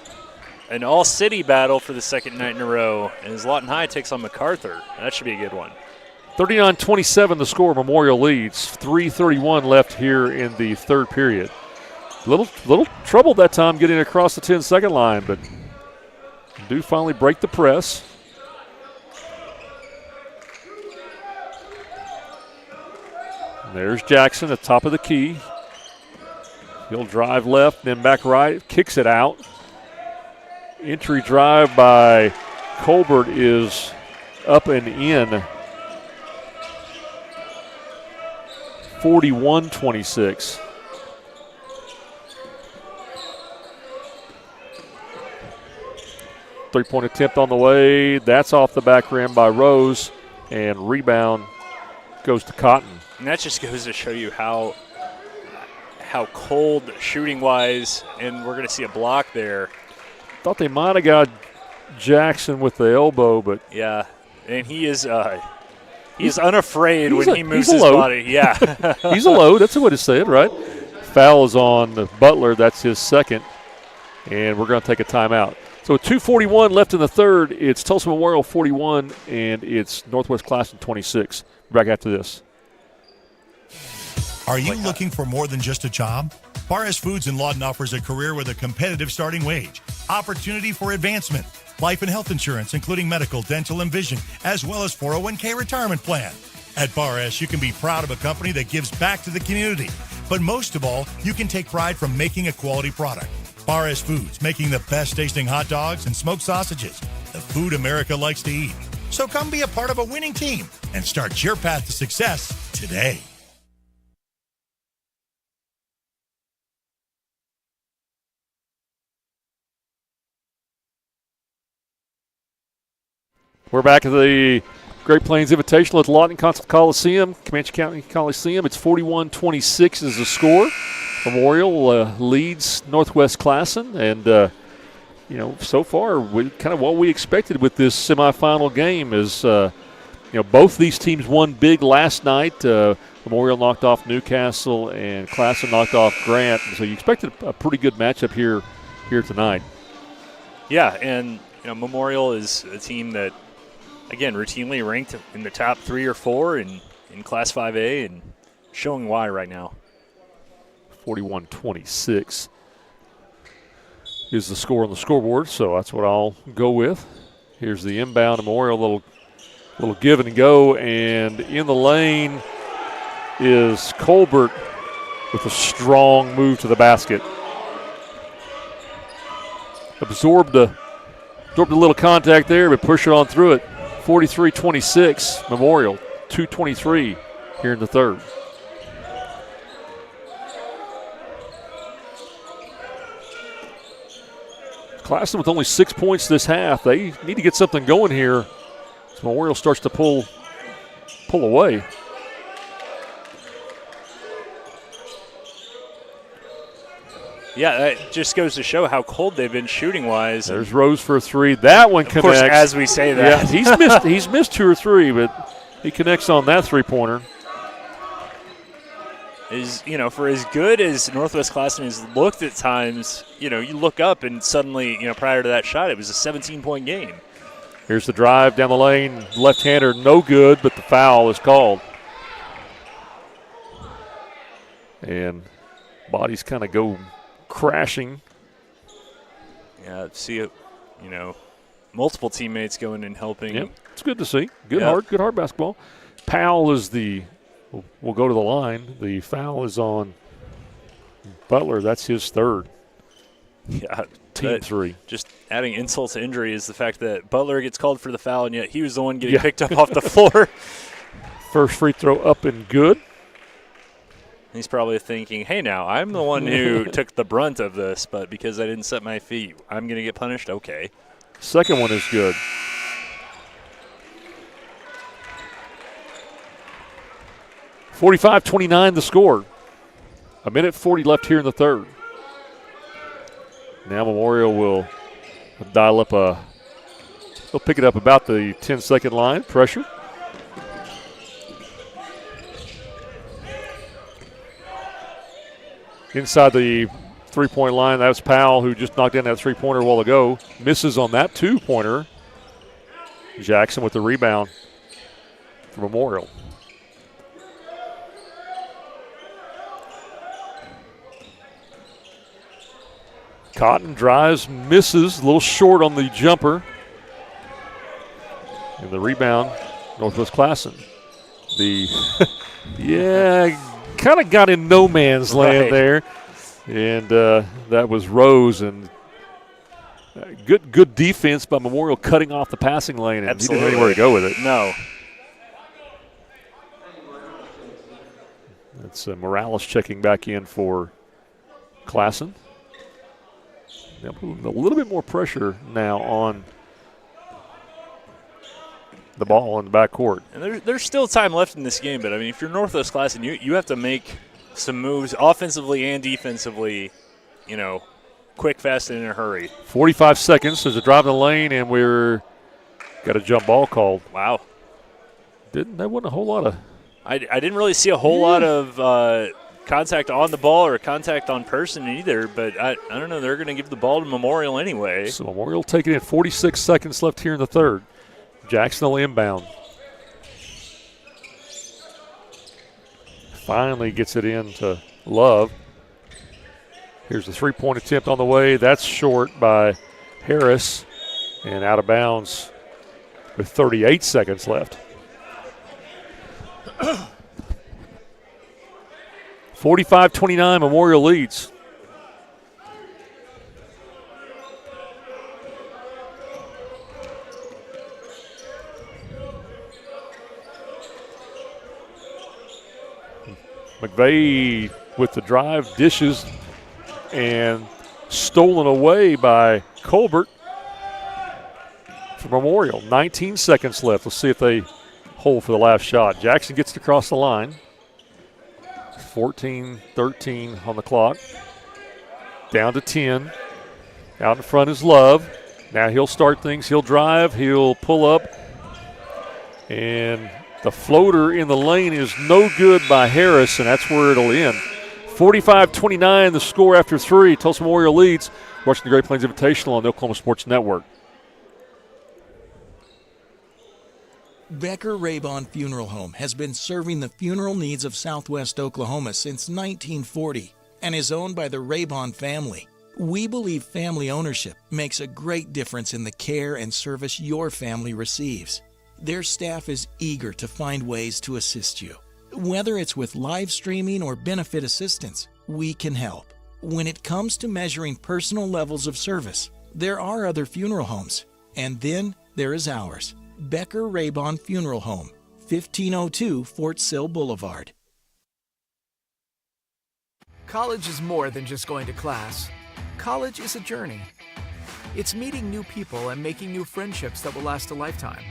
an all-city battle for the second night in a row, as Lawton High takes on MacArthur. That should be a good one. 39-27 the score. Memorial leads. 3:31 left here in the third period. Little trouble that time getting across the 10-second line, but do finally break the press. And there's Jackson at the top of the key. He'll drive left, then back right, kicks it out. Entry drive by Colbert is up and in. 41-26. Three-point attempt on the way. That's off the back rim by Rose, and rebound goes to Cotton. And that just goes to show you how cold shooting-wise, and we're going to see a block there. Thought they might have got Jackson with the elbow, but yeah, and he is he's unafraid when he moves his body. Yeah, he's a load. That's the way to say it, right? Foul is on Butler. That's his second, and we're going to take a timeout. So 2:41 left in the third. It's Tulsa Memorial 41, and it's Northwest Classen 26. Back after this. Are you looking for more than just a job? Barres Foods in Lawton offers a career with a competitive starting wage, opportunity for advancement, life and health insurance, including medical, dental, and vision, as well as 401k retirement plan. At Bar S, you can be proud of a company that gives back to the community. But most of all, you can take pride from making a quality product. Bar S Foods, making the best tasting hot dogs and smoked sausages. The food America likes to eat. So come be a part of a winning team and start your path to success today. We're back at the Great Plains Invitational at Lawton Coliseum, Comanche County Coliseum. It's 41-26 is the score. Memorial leads Northwest Classen, and so far, kind of what we expected with this semifinal game is, both these teams won big last night. Memorial knocked off Newcastle, and Classen knocked off Grant. So you expected a pretty good matchup here tonight. Yeah, and Memorial is a team that, again, routinely ranked in the top 3 or 4 in Class 5A, and showing why right now. 41-26 is the score on the scoreboard, so that's what I'll go with. Here's the inbound. Memorial, little give and go, and in the lane is Colbert with a strong move to the basket. Absorbed a little contact there, but push it on through it. 43-26, Memorial, 2:23 here in the third. Classen with only 6 points this half. They need to get something going here as Memorial starts to pull away. Yeah, that just goes to show how cold they've been shooting-wise. There's Rose for a three. That one connects. Of course, as we say that. Yeah, he's missed 2 or 3, but he connects on that three-pointer. For as good as Northwest Classen has looked at times, you look up and suddenly, prior to that shot, it was a 17-point game. Here's the drive down the lane. Left-hander, no good, but the foul is called. And bodies kind of go crashing. Yeah, see it, multiple teammates going and helping. Yeah, it's good to see. Good hard basketball. Powell is we'll go to the line. The foul is on Butler. That's his third. Yeah, team 3. Just adding insult to injury is the fact that Butler gets called for the foul, and yet he was the one getting picked up off the floor. First free throw up and good. He's probably thinking, hey, now, I'm the one who took the brunt of this, but because I didn't set my feet, I'm going to get punished? Okay. Second one is good. (45-29) the score. 1:40 left here in the third. Now Memorial will dial up they'll pick it up about the 10-second line. Pressure. Inside the three-point line, that was Powell, who just knocked in that three-pointer a while ago. Misses on that two-pointer. Jackson with the rebound for Memorial. Cotton drives, misses, a little short on the jumper. And the rebound, Northwest Classen. Kind of got in no man's land there. And that was Rose. And good defense by Memorial cutting off the passing lane. And he didn't have anywhere to go with it. No. That's Morales checking back in for Classen. A little bit more pressure now on the ball in the backcourt. And there's still time left in this game, but, if you're Northwest Classen, you have to make some moves offensively and defensively, quick, fast, and in a hurry. 45 seconds. There's a drive in the lane, and we're got a jump ball called. Wow. That wasn't a whole lot of – I didn't really see a whole lot of contact on the ball or contact on person either, but I don't know. They're going to give the ball to Memorial anyway. So Memorial taking it. 46 seconds left here in the third. Jackson will inbound. Finally gets it in to Love. Here's a three-point attempt on the way. That's short by Harris and out of bounds with 38 seconds left. 45-29, Memorial leads. McVeigh with the drive, dishes, and stolen away by Colbert for Memorial. 19 seconds left. Let's see if they hold for the last shot. Jackson gets it across the line. 14-13 on the clock. Down to 10. Out in front is Love. Now he'll start things. He'll drive. He'll pull up. And the floater in the lane is no good by Harris, and that's where it'll end. 45-29, the score after 3. Tulsa Memorial leads. Watching the Great Plains Invitational on the Oklahoma Sports Network. Becker Raybon Funeral Home has been serving the funeral needs of Southwest Oklahoma since 1940 and is owned by the Raybon family. We believe family ownership makes a great difference in the care and service your family receives. Their staff is eager to find ways to assist you. Whether it's with live streaming or benefit assistance, we can help. When it comes to measuring personal levels of service, there are other funeral homes, and then there is ours. Becker Raybon Funeral Home, 1502 Fort Sill Boulevard. College is more than just going to class. College is a journey. It's meeting new people and making new friendships that will last a lifetime.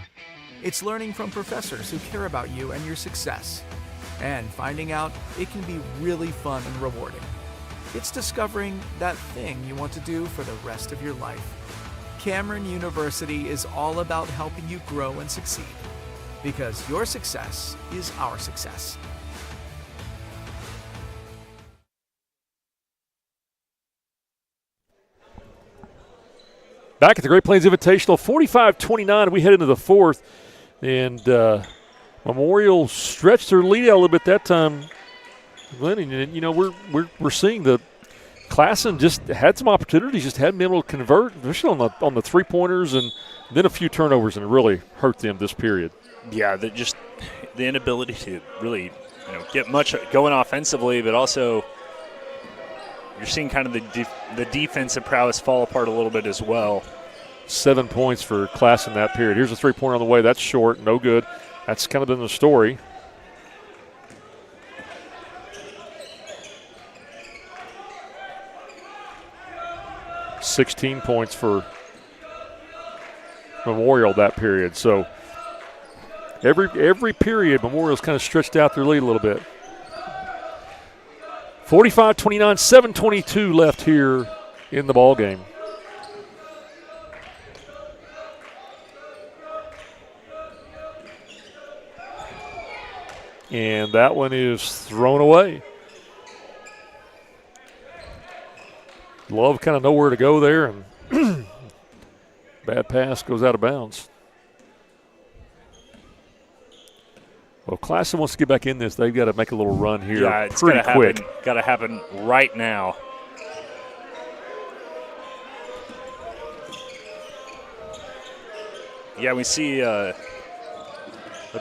It's learning from professors who care about you and your success. And finding out it can be really fun and rewarding. It's discovering that thing you want to do for the rest of your life. Cameron University is all about helping you grow and succeed, because your success is our success. Back at the Great Plains Invitational, 45-29, we head into the fourth, and Memorial stretched their lead out a little bit that time, Glenn, and you know we're seeing the Classen just had some opportunities, just hadn't been able to convert, especially on the three-pointers, and then a few turnovers, and it really hurt them this period. Yeah, just the inability to really get much going offensively, but also you're seeing kind of the defensive prowess fall apart a little bit as well. 7 points for Classen that period. Here's a three-pointer on the way. That's short, no good. That's kind of been the story. $16 points for Memorial that period. So every period, Memorial's kind of stretched out their lead a little bit. 45-29, 7:22 left here in the ball game. And that one is thrown away. Love kind of nowhere to go there, and bad pass goes out of bounds. Well, Classen wants to get back in this. They've got to make a little run here pretty quick. Got to happen right now. Yeah, we see they're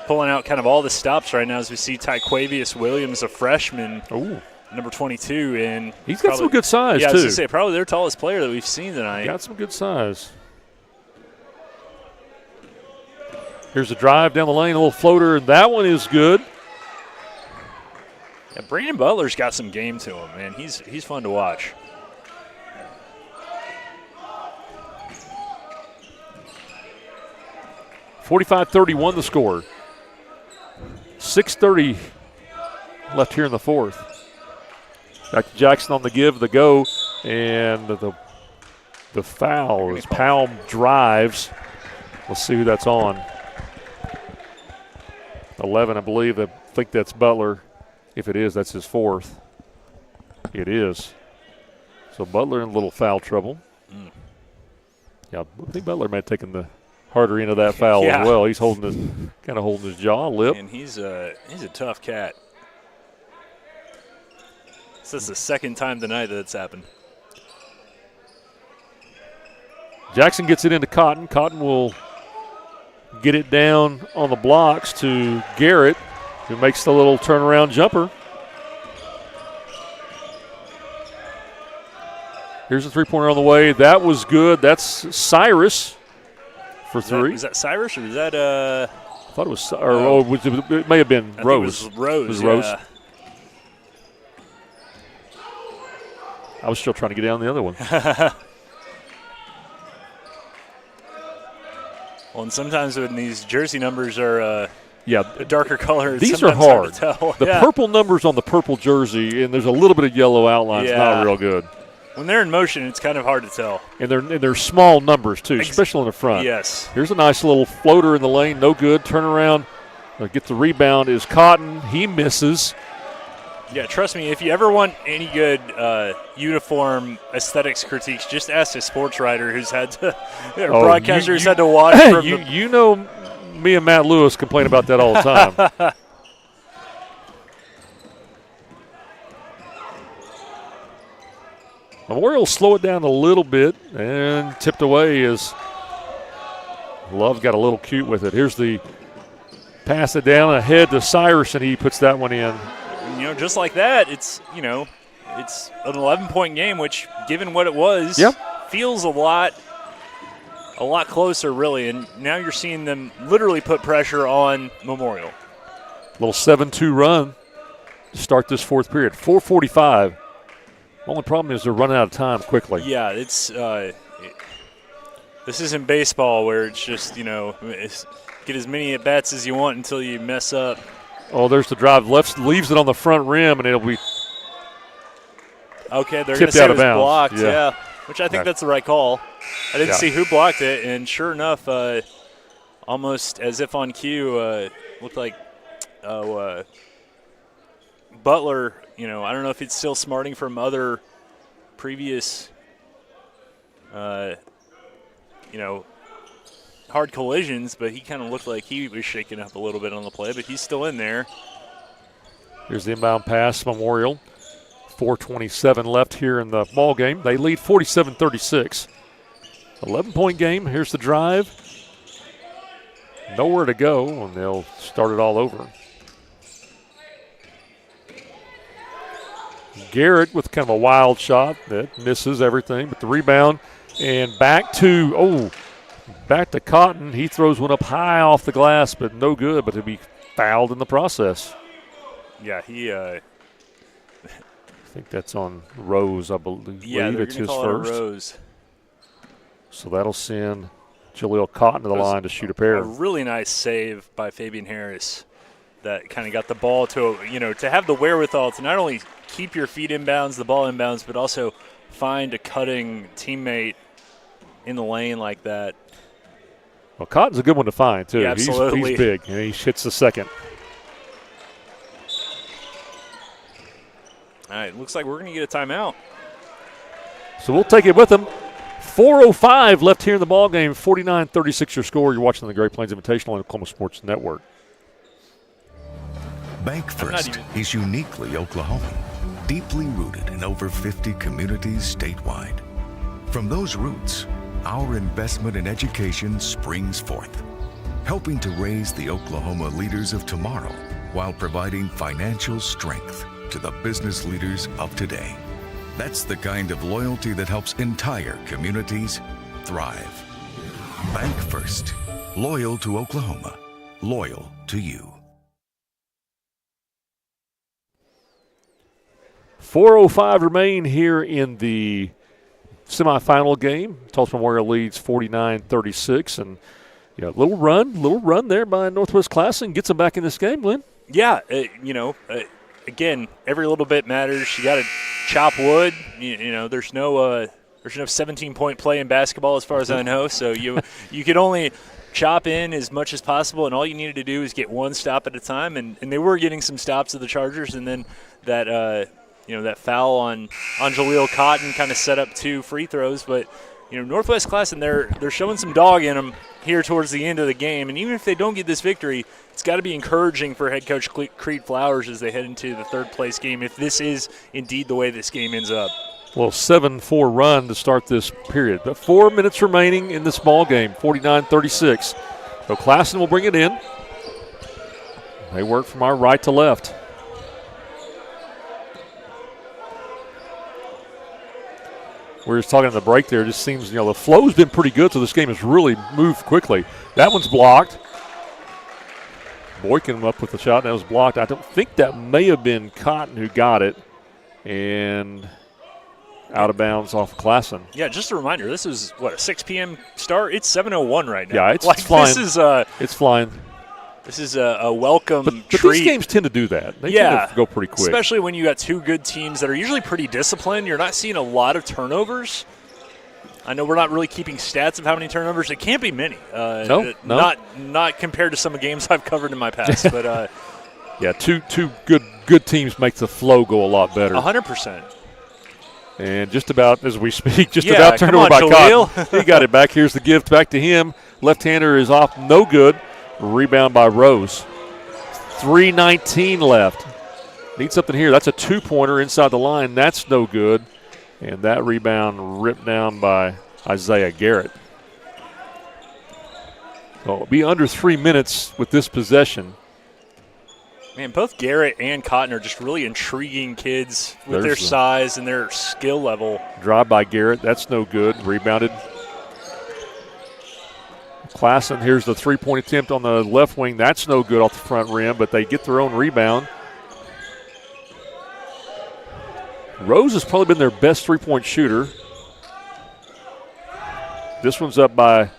pulling out kind of all the stops right now as we see Tyquavius Williams, a freshman. Ooh. Number 22, and he's got some good size, too. I was going to say, probably their tallest player that we've seen tonight. Got some good size. Here's a drive down the lane, a little floater, and that one is good. Yeah, Brandon Butler's got some game to him, man. He's fun to watch. $45-31 the score. 6:30 left here in the fourth. Back to Jackson on the give, the go, and the foul is Palm drives. We'll see who that's on. 11, I believe. I think that's Butler. If it is, that's his fourth. It is. So Butler in a little foul trouble. Yeah, I think Butler may have taken the harder end of that foul as well. He's kind of holding his jaw, lip. And he's a tough cat. This is the second time tonight that it's happened. Jackson gets it into Cotton. Cotton will get it down on the blocks to Garrett. who makes the little turnaround jumper. Here's a three-pointer on the way. That was good. That's Cyrus for three. Was that Cyrus or was that I thought it was, it may have been Rose. It was Rose. It was Rose. Yeah. I was still trying to get down the other one. Well, and sometimes when these jersey numbers are a darker color, it's these are sometimes hard. to tell. The purple numbers on the purple jersey, and there's a little bit of yellow outline. It's not real good. When they're in motion, it's kind of hard to tell. And they're small numbers, too, especially in the front. Yes. Here's a nice little floater in the lane. No good. Turn around. Get the rebound is Cotton. He misses. Yeah, trust me, if you ever want any good uniform aesthetics critiques, just ask a sports writer who's had to, broadcaster who's had to watch. From you know me and Matt Lewis complain about that all the time. Memorial slow it down a little bit and tipped away as Love got a little cute with it. Here's the pass it down ahead to Cyrus, and he puts that one in. Just like that, it's an 11-point game, which, given what it was, feels a lot closer, really. And now you're seeing them literally put pressure on Memorial. Little 7-2 run to start this fourth period. 4:45. Only problem is they're running out of time quickly. Yeah, it's this isn't baseball where it's just get as many at bats as you want until you mess up. Oh, there's the drive. Leaves it on the front rim, and it'll be okay. They're going to say it was blocked. Yeah, which I think that's the right call. I didn't see who blocked it, and sure enough, almost as if on cue, looked like Butler. I don't know if it's still smarting from other previous, hard collisions, but he kind of looked like he was shaking up a little bit on the play, but he's still in there. Here's the inbound pass, Memorial. 4:27 left here in the ball game. They lead 47-36. 11-point game. Here's the drive. Nowhere to go, and they'll start it all over. Garrett with kind of a wild shot that misses everything, but the rebound and back to Cotton. He throws one up high off the glass, but no good, but he'll be fouled in the process. Yeah, he I think that's on Rose, I believe. Yeah, they're it's going to his call first. it a Rose. So that'll send Jaleel Cotton to the line to shoot a pair. A really nice save by Fabian Harris that kind of got the ball to have the wherewithal to not only keep your feet inbounds, the ball inbounds, but also find a cutting teammate in the lane like that. Well, Cotton's a good one to find, too. Yeah, absolutely. He's big, and he hits the second. All right, looks like we're going to get a timeout. So we'll take it with them. 4:05 left here in the ball game. 49-36 your score. You're watching the Great Plains Invitational on Oklahoma Sports Network. Bank First is uniquely Oklahoman, deeply rooted in over 50 communities statewide. From those roots, our investment in education springs forth, helping to raise the Oklahoma leaders of tomorrow while providing financial strength to the business leaders of today. That's the kind of loyalty that helps entire communities thrive. Bank First, loyal to Oklahoma, loyal to you. 4:05 remain here in the semifinal game. Tulsa Memorial leads 49-36, and little run there by Northwest Classen gets them back in this game, Lynn. Yeah, again, every little bit matters. You got to chop wood. There's no 17-point play in basketball as far as I know, so you could only chop in as much as possible, and all you needed to do is get one stop at a time, and they were getting some stops of the Chargers, and then that that foul on Jaleel Cotton kind of set up 2 free throws. But Northwest Classen, they're showing some dog in them here towards the end of the game, and even if they don't get this victory, it's got to be encouraging for head coach Creed Flowers as they head into the third-place game if this is indeed the way this game ends up. Well, 7-4 run to start this period. But 4 minutes remaining in this ball game, 49-36. So Classen will bring it in. They work from our right to left. We were just talking in the break there. It just seems, the flow's been pretty good, so this game has really moved quickly. That one's blocked. Boykin up with the shot. That was blocked. I don't think that may have been Cotton who got it. And out of bounds off Classen. Yeah, just a reminder, this is, a 6 p.m. start? It's 7:01 right now. Yeah, it's flying. It's flying. This is a welcome but treat. These games tend to do that. They tend to go pretty quick. Especially when you got two good teams that are usually pretty disciplined. You're not seeing a lot of turnovers. I know we're not really keeping stats of how many turnovers. It can't be many. No. Not compared to some of the games I've covered in my past. But yeah, two good teams make the flow go a lot better. 100%. And just about as we speak, about turned over by Cotton. He got it back. Here's the gift back to him. Left-hander is off, no good. Rebound by Rose. 3:19 left. Need something here. That's a two-pointer inside the line. That's no good. And that rebound ripped down by Isaiah Garrett. So it'll be under 3 minutes with this possession. Man, both Garrett and Cotton are just really intriguing kids with their size and their skill level. Drive by Garrett. That's no good. Rebounded. Classen, here's the three-point attempt on the left wing. That's no good off the front rim, but they get their own rebound. Rose has probably been their best three-point shooter. This one's up by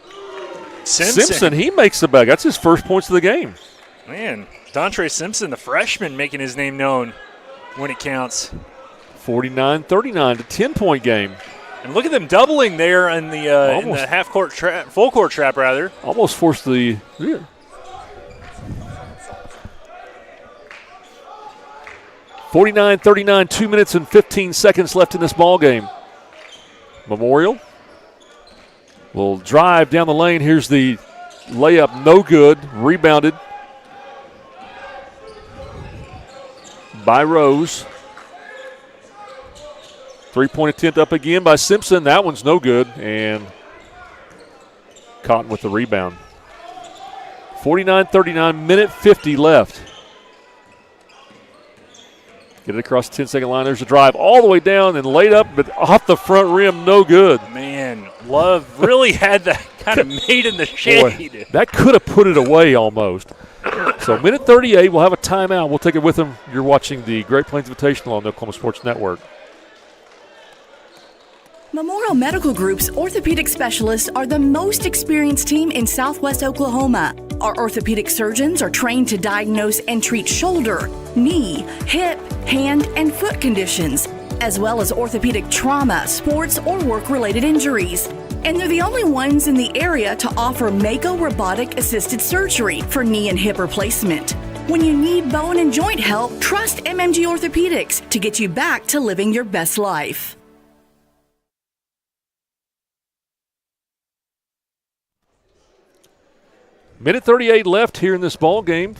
Simpson. He makes the bag. That's his first points of the game. Man, Dontre Simpson, the freshman, making his name known when it counts. 49-39, a 10-point game. And look at them doubling there in the half-court trap, full-court trap, rather. Almost forced the – 49-39, 2 minutes and 15 seconds left in this ball game. Memorial will drive down the lane. Here's the layup, no good. Rebounded by Rose. Three-point attempt up again by Simpson. That one's no good. And Cotton with the rebound. 49-39, minute 50 left. Get it across the 10-second line. There's a drive all the way down and laid up, but off the front rim, no good. Man, Love really had that kind of made in the shade. Boy, that could have put it away almost. So minute 38, we'll have a timeout. We'll take it with them. You're watching the Great Plains Invitational on the Oklahoma Sports Network. Memorial Medical Group's orthopedic specialists are the most experienced team in Southwest Oklahoma. Our orthopedic surgeons are trained to diagnose and treat shoulder, knee, hip, hand, and foot conditions, as well as orthopedic trauma, sports, or work-related injuries. And they're the only ones in the area to offer Mako robotic-assisted surgery for knee and hip replacement. When you need bone and joint help, trust MMG Orthopedics to get you back to living your best life. Minute 38 left here in this ball game.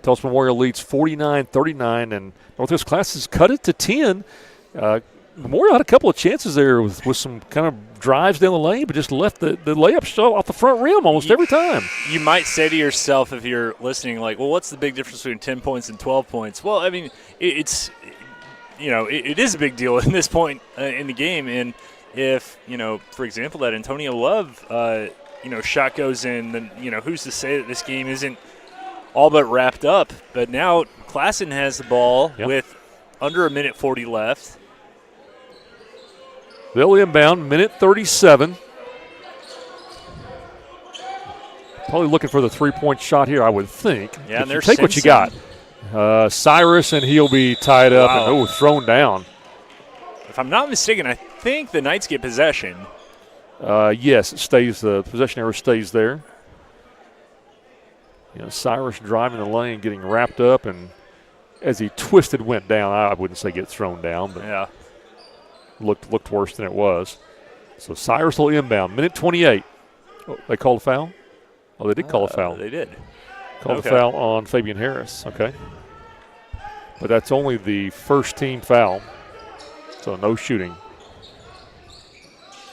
Tulsa Memorial leads 49-39, and Northwest Classen cut it to 10. Memorial had a couple of chances there with some kind of drives down the lane, but just left the layup shot off the front rim almost every time. You might say to yourself if you're listening, like, well, what's the big difference between 10 points and 12 points? Well, I mean, it is a big deal in this point in the game. And if, for example, that Antonio Love shot goes in, then, who's to say that this game isn't all but wrapped up? But now Classen has the ball with under a minute 40 left. They'll inbound, minute 37. Probably looking for the three-point shot here, I would think. Yeah, and there's take what you got. Cyrus, and he'll be tied up and thrown down. If I'm not mistaken, I think the Knights get possession. Yes, it stays. The possession error stays there. Cyrus driving the lane, getting wrapped up, and as he twisted, went down. I wouldn't say get thrown down, but looked worse than it was. So Cyrus will inbound. Minute 28. Oh, they called a foul? Oh, they did call a foul. They did. Called a foul on Fabian Harris. Okay. But that's only the first team foul, so no shooting.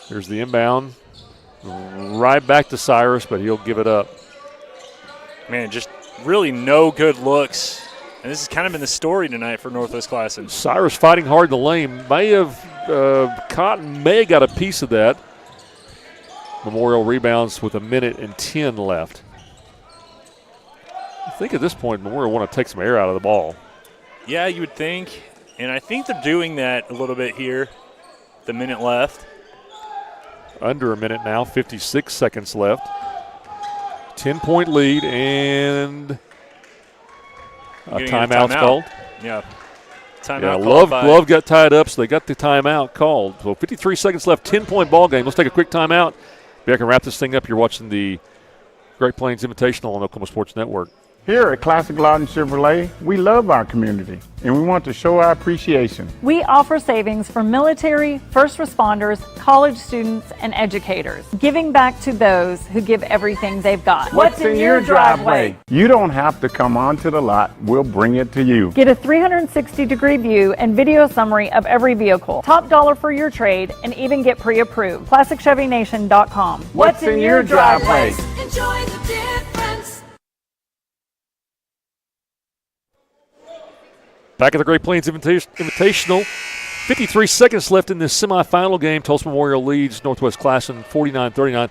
Here's the inbound. Right back to Cyrus, but he'll give it up. Man, just really no good looks. And this has kind of been the story tonight for Northwest Classen. Cyrus fighting hard in the lane. Cotton may have got a piece of that. Memorial rebounds with 1:10 left. I think at this point Memorial want to take some air out of the ball. Yeah, you would think. And I think they're doing that a little bit here. The minute left. Under a minute now, 56 seconds left. 10-point lead and a timeout's called. Yeah. Timeout Love got tied up, so they got the timeout called. So 53 seconds left, 10-point ball game. Let's take a quick timeout. Back and wrap this thing up. You're watching the Great Plains Invitational on Oklahoma Sports Network. Here at Classic Loudon Chevrolet, we love our community, and we want to show our appreciation. We offer savings for military, first responders, college students, and educators, giving back to those who give everything they've got. What's in your driveway? You don't have to come onto the lot. We'll bring it to you. Get a 360-degree view and video summary of every vehicle. Top dollar for your trade, and even get pre-approved. ClassicChevyNation.com. What's in your driveway? Enjoy the difference. Back at the Great Plains Invitational. 53 seconds left in this semifinal game. Tulsa Memorial leads Northwest Classen 49-39.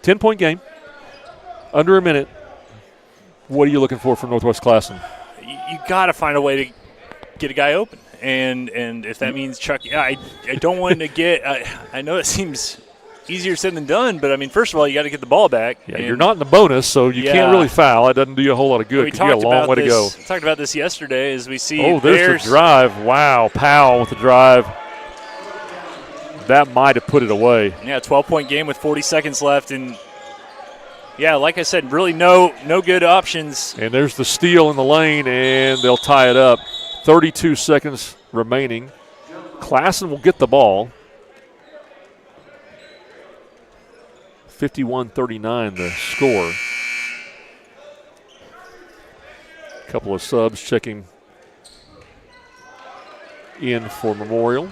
10-point game. Under a minute. What are you looking for from Northwest Classen? You got to find a way to get a guy open. And if that means Chuck, I don't want to get I know it seems easier said than done, but, I mean, first of all, you got to get the ball back. Yeah, you're not in the bonus, so you can't really foul. It doesn't do you a whole lot of good because you got a long way to go. We talked about this yesterday as we see. Oh, there's the drive. Wow, Powell with the drive. That might have put it away. Yeah, 12-point game with 40 seconds left. And, yeah, like I said, really no good options. And there's the steal in the lane, and they'll tie it up. 32 seconds remaining. Classen will get the ball. 51-39 the score. A couple of subs checking in for Memorial.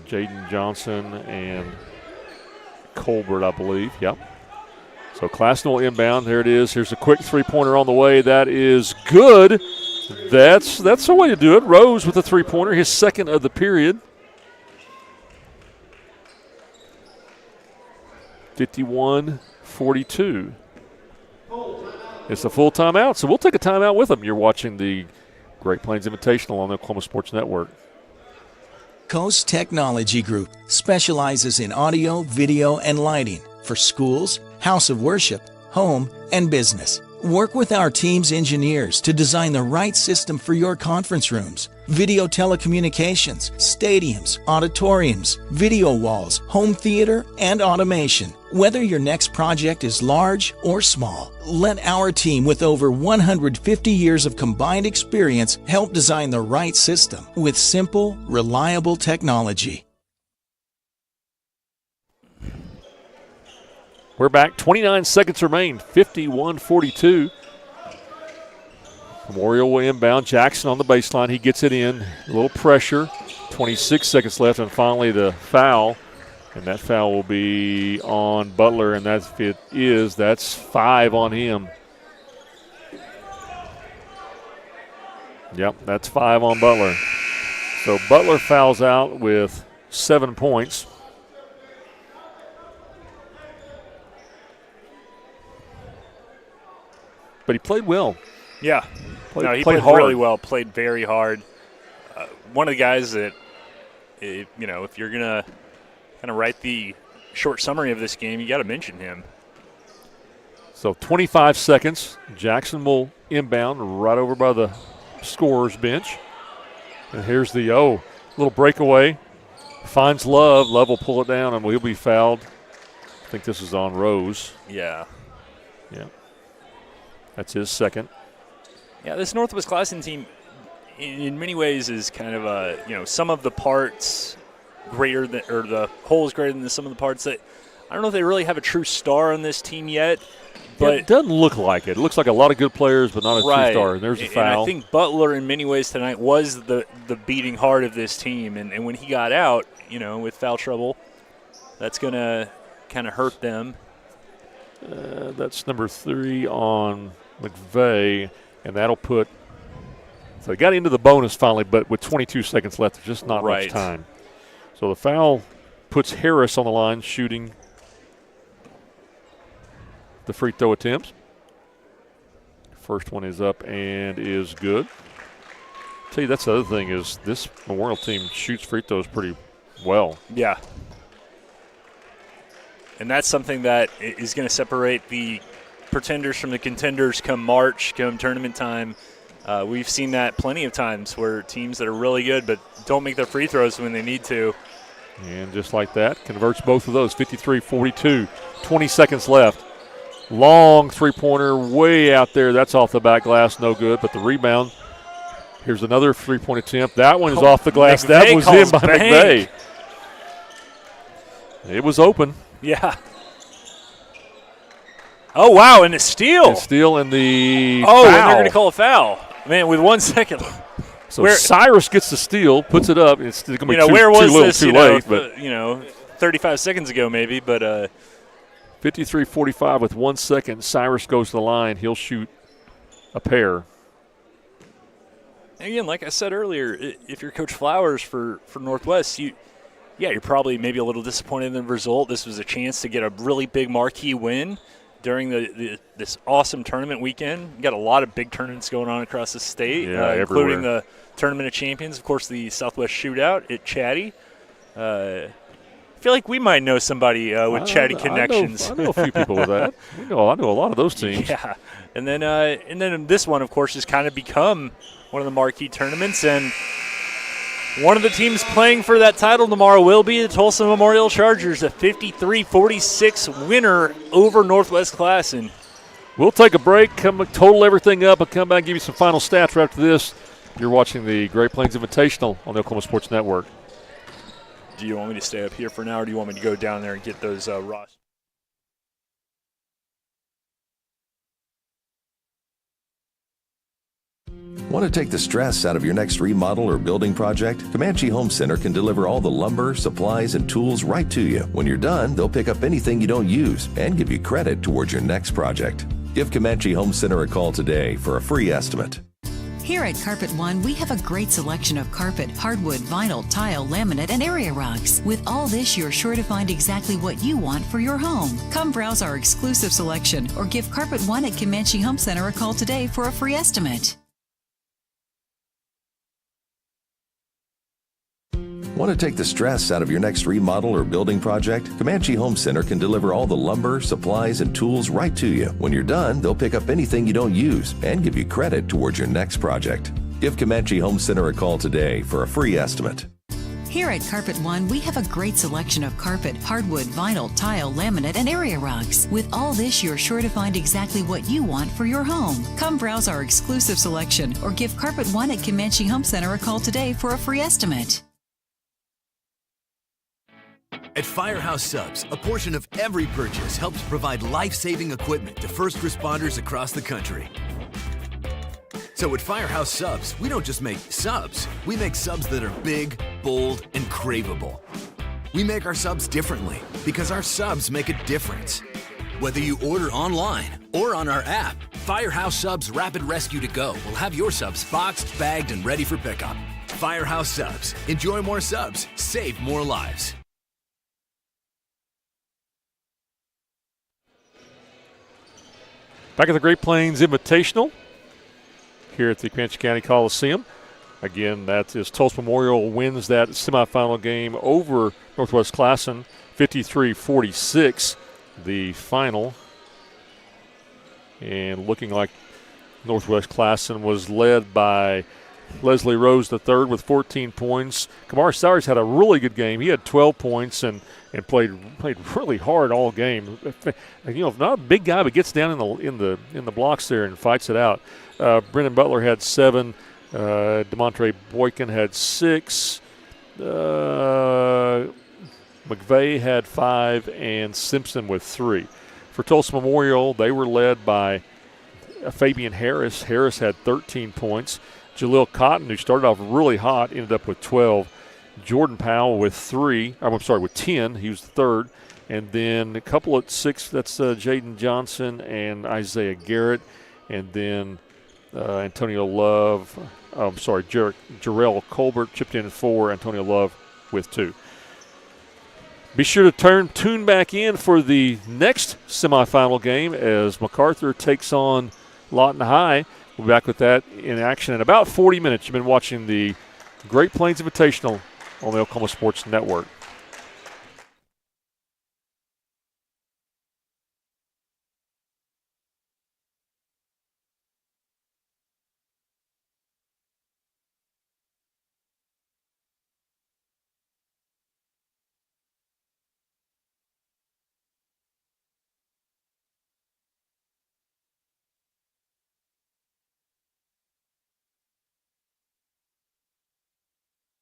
Jaden Johnson and Colbert, I believe. Yep. So Classen will inbound. There it is. Here's a quick three-pointer on the way. That is good. That's the way to do it. Rose with a three-pointer, his second of the period. 51-42. It's a full timeout, so we'll take a timeout with them. You're watching the Great Plains Invitational on the Oklahoma Sports Network. Coast Technology Group specializes in audio, video, and lighting for schools, house of worship, home, and business. Work with our team's engineers to design the right system for your conference rooms, video telecommunications, stadiums, auditoriums, video walls, home theater, and automation. Whether your next project is large or small, let our team with over 150 years of combined experience help design the right system with simple, reliable technology. We're back. 29 seconds remain. 51-42. Memorial will inbound. Jackson on the baseline. He gets it in. A little pressure. 26 seconds left, and finally the foul. And that foul will be on Butler, and that's that's 5 on him. Yep, that's 5 on Butler. So Butler fouls out with 7 points. But he played well. Yeah. He played really well, played very hard. One of the guys that, if you're going to kind of write the short summary of this game, you got to mention him. So 25 seconds. Jackson will inbound right over by the scorer's bench. And here's the little breakaway. Finds Love. Love will pull it down, and we'll be fouled. I think this is on Rose. Yeah. Yeah. That's his second. Yeah, this Northwest Classen team, in many ways, is kind of some of the parts greater than, or the whole is greater than some of the parts that I don't know if they really have a true star on this team yet. But it doesn't look like it. It looks like a lot of good players, but not a true star. And there's a foul. And I think Butler, in many ways tonight, was the beating heart of this team. And when he got out, with foul trouble, that's going to kind of hurt them. That's number 3 on McVeigh, and that'll put – so they got into the bonus finally, but with 22 seconds left, there's just not much time. So the foul puts Harris on the line shooting the free throw attempts. First one is up and is good. Tell you, that's the other thing is this Memorial team shoots free throws pretty well. Yeah. And that's something that is going to separate the pretenders from the contenders come March, come tournament time. We've seen that plenty of times where teams that are really good but don't make their free throws when they need to. And just like that, converts both of those, 53-42, 20 seconds left. Long three-pointer way out there. That's off the back glass, no good, but the rebound. Here's another three-point attempt. That one is off the glass. McVeigh that was in by bank. McVeigh. It was open. Yeah. Oh, wow, and a steal. And steal and the foul. And they're going to call a foul. Man, with 1 second. So Cyrus gets the steal, puts it up. It's going to be where was too little, this, too late. But 35 seconds ago maybe, but 53-45 with 1 second. Cyrus goes to the line. He'll shoot a pair. Again, like I said earlier, if you're Coach Flowers for Northwest, you're probably maybe a little disappointed in the result. This was a chance to get a really big marquee win during this awesome tournament weekend. You got a lot of big tournaments going on across the state, including the Tournament of Champions, of course, the Southwest Shootout at Chatty. I feel like we might know somebody with Chatty connections. I know a few people with that. I know a lot of those teams. Yeah, and then this one, of course, has kind of become one of the marquee tournaments, and one of the teams playing for that title tomorrow will be the Tulsa Memorial Chargers, a 53-46 winner over Northwest Classen. We'll take a break, total everything up, and come back and give you some final stats right after this. You're watching the Great Plains Invitational on the Oklahoma Sports Network. Do you want me to stay up here for now, or do you want me to go down there and get those rosters? Want to take the stress out of your next remodel or building project? Comanche Home Center can deliver all the lumber, supplies, and tools right to you. When you're done, they'll pick up anything you don't use and give you credit towards your next project. Give Comanche Home Center a call today for a free estimate. Here at Carpet One, we have a great selection of carpet, hardwood, vinyl, tile, laminate, and area rugs. With all this, you're sure to find exactly what you want for your home. Come browse our exclusive selection or give Carpet One at Comanche Home Center a call today for a free estimate. Want to take the stress out of your next remodel or building project? Comanche Home Center can deliver all the lumber, supplies, and tools right to you. When you're done, they'll pick up anything you don't use and give you credit towards your next project. Give Comanche Home Center a call today for a free estimate. Here at Carpet One, we have a great selection of carpet, hardwood, vinyl, tile, laminate, and area rugs. With all this, you're sure to find exactly what you want for your home. Come browse our exclusive selection or give Carpet One at Comanche Home Center a call today for a free estimate. At Firehouse Subs, a portion of every purchase helps provide life-saving equipment to first responders across the country. So at Firehouse Subs, we don't just make subs. We make subs that are big, bold, and craveable. We make our subs differently because our subs make a difference. Whether you order online or on our app, Firehouse Subs Rapid Rescue to Go will have your subs boxed, bagged, and ready for pickup. Firehouse Subs. Enjoy more subs. Save more lives. Back at the Great Plains Invitational here at the Comanche County Coliseum. Again, that is Tulsa Memorial wins that semifinal game over Northwest Classen, 53-46, the final. And looking like Northwest Classen was led by Leslie Rose III with 14 points. Kamar Sowers had a really good game. He had 12 points and played really hard all game. Not a big guy, but gets down in the blocks there and fights it out. Brendan Butler had 7. DeMontre Boykin had 6. McVeigh had 5, and Simpson with 3. For Tulsa Memorial, they were led by Fabian Harris. Harris had 13 points. Jaleel Cotton, who started off really hot, ended up with 12. Jordan Powell with 10. He was the third. And then a couple at 6, that's Jaden Johnson and Isaiah Garrett. And then Antonio Love, Jarrell Colbert chipped in at 4, Antonio Love with 2. Be sure to tune back in for the next semifinal game as MacArthur takes on Lawton High. We'll be back with that in action in about 40 minutes. You've been watching the Great Plains Invitational on the Oklahoma Sports Network.